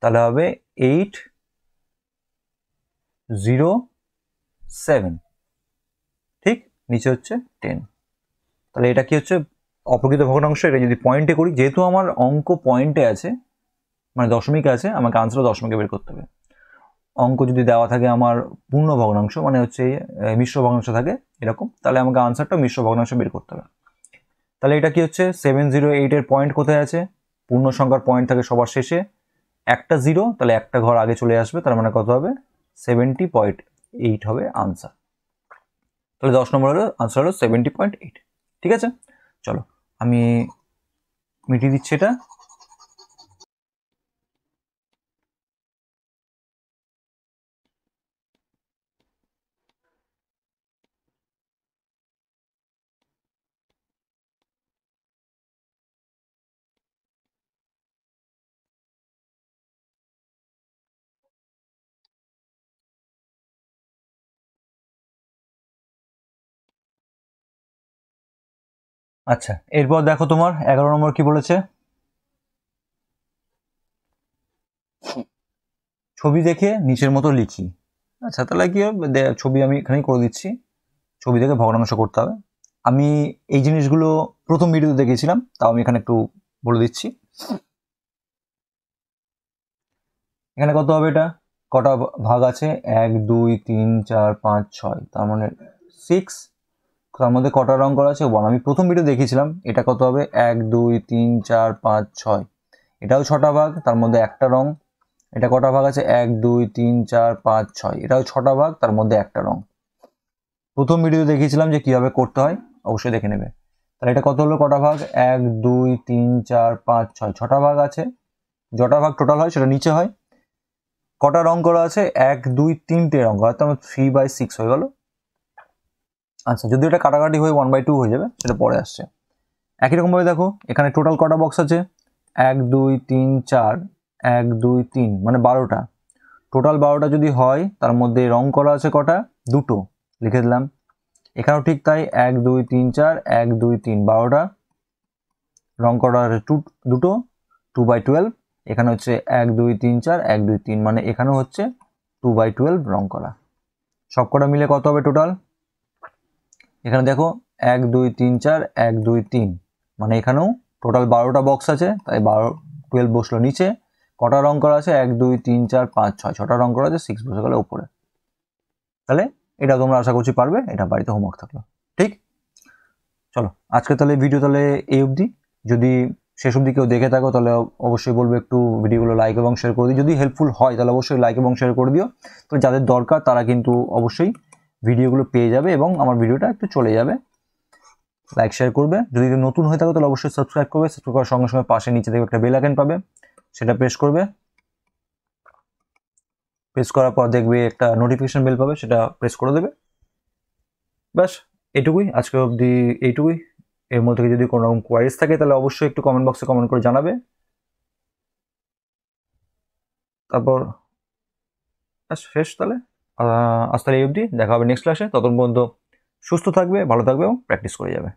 তাহলে হবে 807, ঠিক? নিচে হচ্ছে 10। তাহলে এটা কি হচ্ছে? অপ্রকৃত ভগ্নাংশ। এটা যদি পয়েন্টে করি, যেহেতু আমার অঙ্ক পয়েন্টে আছে, মানে দশমিকে আছে, আমাকে আনসার দশমিকে বের করতে হবে। অঙ্ক যদি দেওয়া থাকে আমার পূর্ণ ভগ্নাংশ, মানে হচ্ছে মিশ্র ভগ্নাংশ থাকে এরকম, তাহলে আমাকে আনসারটা মিশ্র ভগ্নাংশ বের করতে হবে। তাহলে এটা কি হচ্ছে? 708 এর পয়েন্ট কোথায় আছে? পূর্ণ সংখ্যার পয়েন্ট থাকে সবার শেষে, একটা 0, তাহলে একটা ঘর আগে চলে আসবে, তার মানে কত হবে? 70.8 হবে আনসার। তাহলে 10 নম্বর হলো আনসার হলো 70.8। ঠিক আছে, চলো আমি মিটিয়ে দিচ্ছি এটা। আচ্ছা, এরপর দেখো তোমার 11 নম্বর কি বলেছে? ছবি দেখে নিচের মতো লিখি। আচ্ছা, তাহলে কি হবে? ছবি আমি এখানেই করে দিচ্ছি, ছবি দেখে ভগ্নাংশ করতে হবে। আমি এই জিনিসগুলো প্রথম ভিডিওতে দেখিয়েছিলাম, তাও আমি এখানে একটু বলে দিচ্ছি। এখানে কত হবে? এটা কটা ভাগ আছে? 1 2 3 4 5 6, তার মানে 6। তার মধ্যে কটা রং করা আছে? 1। আমি প্রথম ভিডিও দেখিয়েছিলাম, এটা কত হবে? 1 2 3 4 5 6, এটাও 6টা ভাগ, তার মধ্যে একটা রং। এটা কটা ভাগ আছে? 1 2 3 4 5 6, এটাও 6টা ভাগ, তার মধ্যে একটা রং। প্রথম ভিডিও দেখিয়েছিলাম যে কিভাবে করতে হয়, অবশ্যই দেখে নেবে। তাহলে এটা কত হলো? কটা ভাগ? 1 2 3 4 5 6, 6টা ভাগ আছে। যটা ভাগ টোটাল হয় সেটা নিচে হয়। কটা রং করা আছে? 1 2 3টে রং করা, তার 3/6 হয়ে গেল। আচ্ছা, যদি এটা কাটাকাটি হয়ে 1/2 হয়ে যাবে, সেটা পরে আসছে। একই রকম ভাবে দেখো এখানে টোটাল কটা বক্স আছে? 1 2 3 4, 1 2 3, মানে 12টা। টোটাল 12টা যদি হয়, তার মধ্যে রং করা আছে কটা? দুটো, লিখে দিলাম। এখানেও ঠিক তাই, 1 2 3 4, 1 2 3, 12টা। রং করা আছে দুটো, 2/12। এখানে হচ্ছে 1 2 3 4, 1 2 3, মানে এখানেও হচ্ছে 2/12 রং করা। সবকটা মিলে কত হবে টোটাল? এখানে দেখো 1 2 3 4, 1 2 3, মানে এখানেও টোটাল 12টা বক্স আছে, তাই 12 বসলো নিচে। কটা রং করা আছে? 1 2 3 4 5 6, 6টা রং করা আছে, 6 বসে গেল উপরে। তাহলে এটা তোমরা আশা করছি পারবে, এটা বাড়িতে হোমওয়ার্ক থাকলো। ঠিক, চলো আজকে তাহলে ভিডিও তাহলে এই অবধি। যদি শেষ অবধি কেউ দেখে থাকো তাহলে অবশ্যই বলবো একটু ভিডিওগুলো লাইক এবং শেয়ার করে দিও। যদি হেল্পফুল হয় তাহলে অবশ্যই লাইক এবং শেয়ার করে দিও। তো যাদের দরকার তারা কিন্তু অবশ্যই ভিডিওগুলো পেয়ে যাবে এবং আমার ভিডিওটা একটু চলে যাবে। লাইক শেয়ার করবে। যদি নতুন হয়ে থাকো তাহলে অবশ্যই সাবস্ক্রাইব করবে। সাবস্ক্রাইব করার সঙ্গে সঙ্গে পাশে নিচে দেখবে একটা বেল আইকন পাবে, সেটা প্রেস করবে। প্রেস করার পর দেখবে একটা নোটিফিকেশন বেল পাবে, সেটা প্রেস করে দেবে। ব্যাস এটুকুই, আজকে অবধি এইটুকুই। এর মধ্যে যদি কোনো রকম কোয়ারিজ থাকে তাহলে অবশ্যই একটু কমেন্ট বক্সে কমেন্ট করে জানাবে। তারপর শেষ তাহলে আজ তাহলে এই অবধি, দেখা হবে নেক্সট ক্লাসে। ততক্ষণ পর্যন্ত সুস্থ থাকবে, ভালো থাকবে এবং প্র্যাকটিস করে যাবে।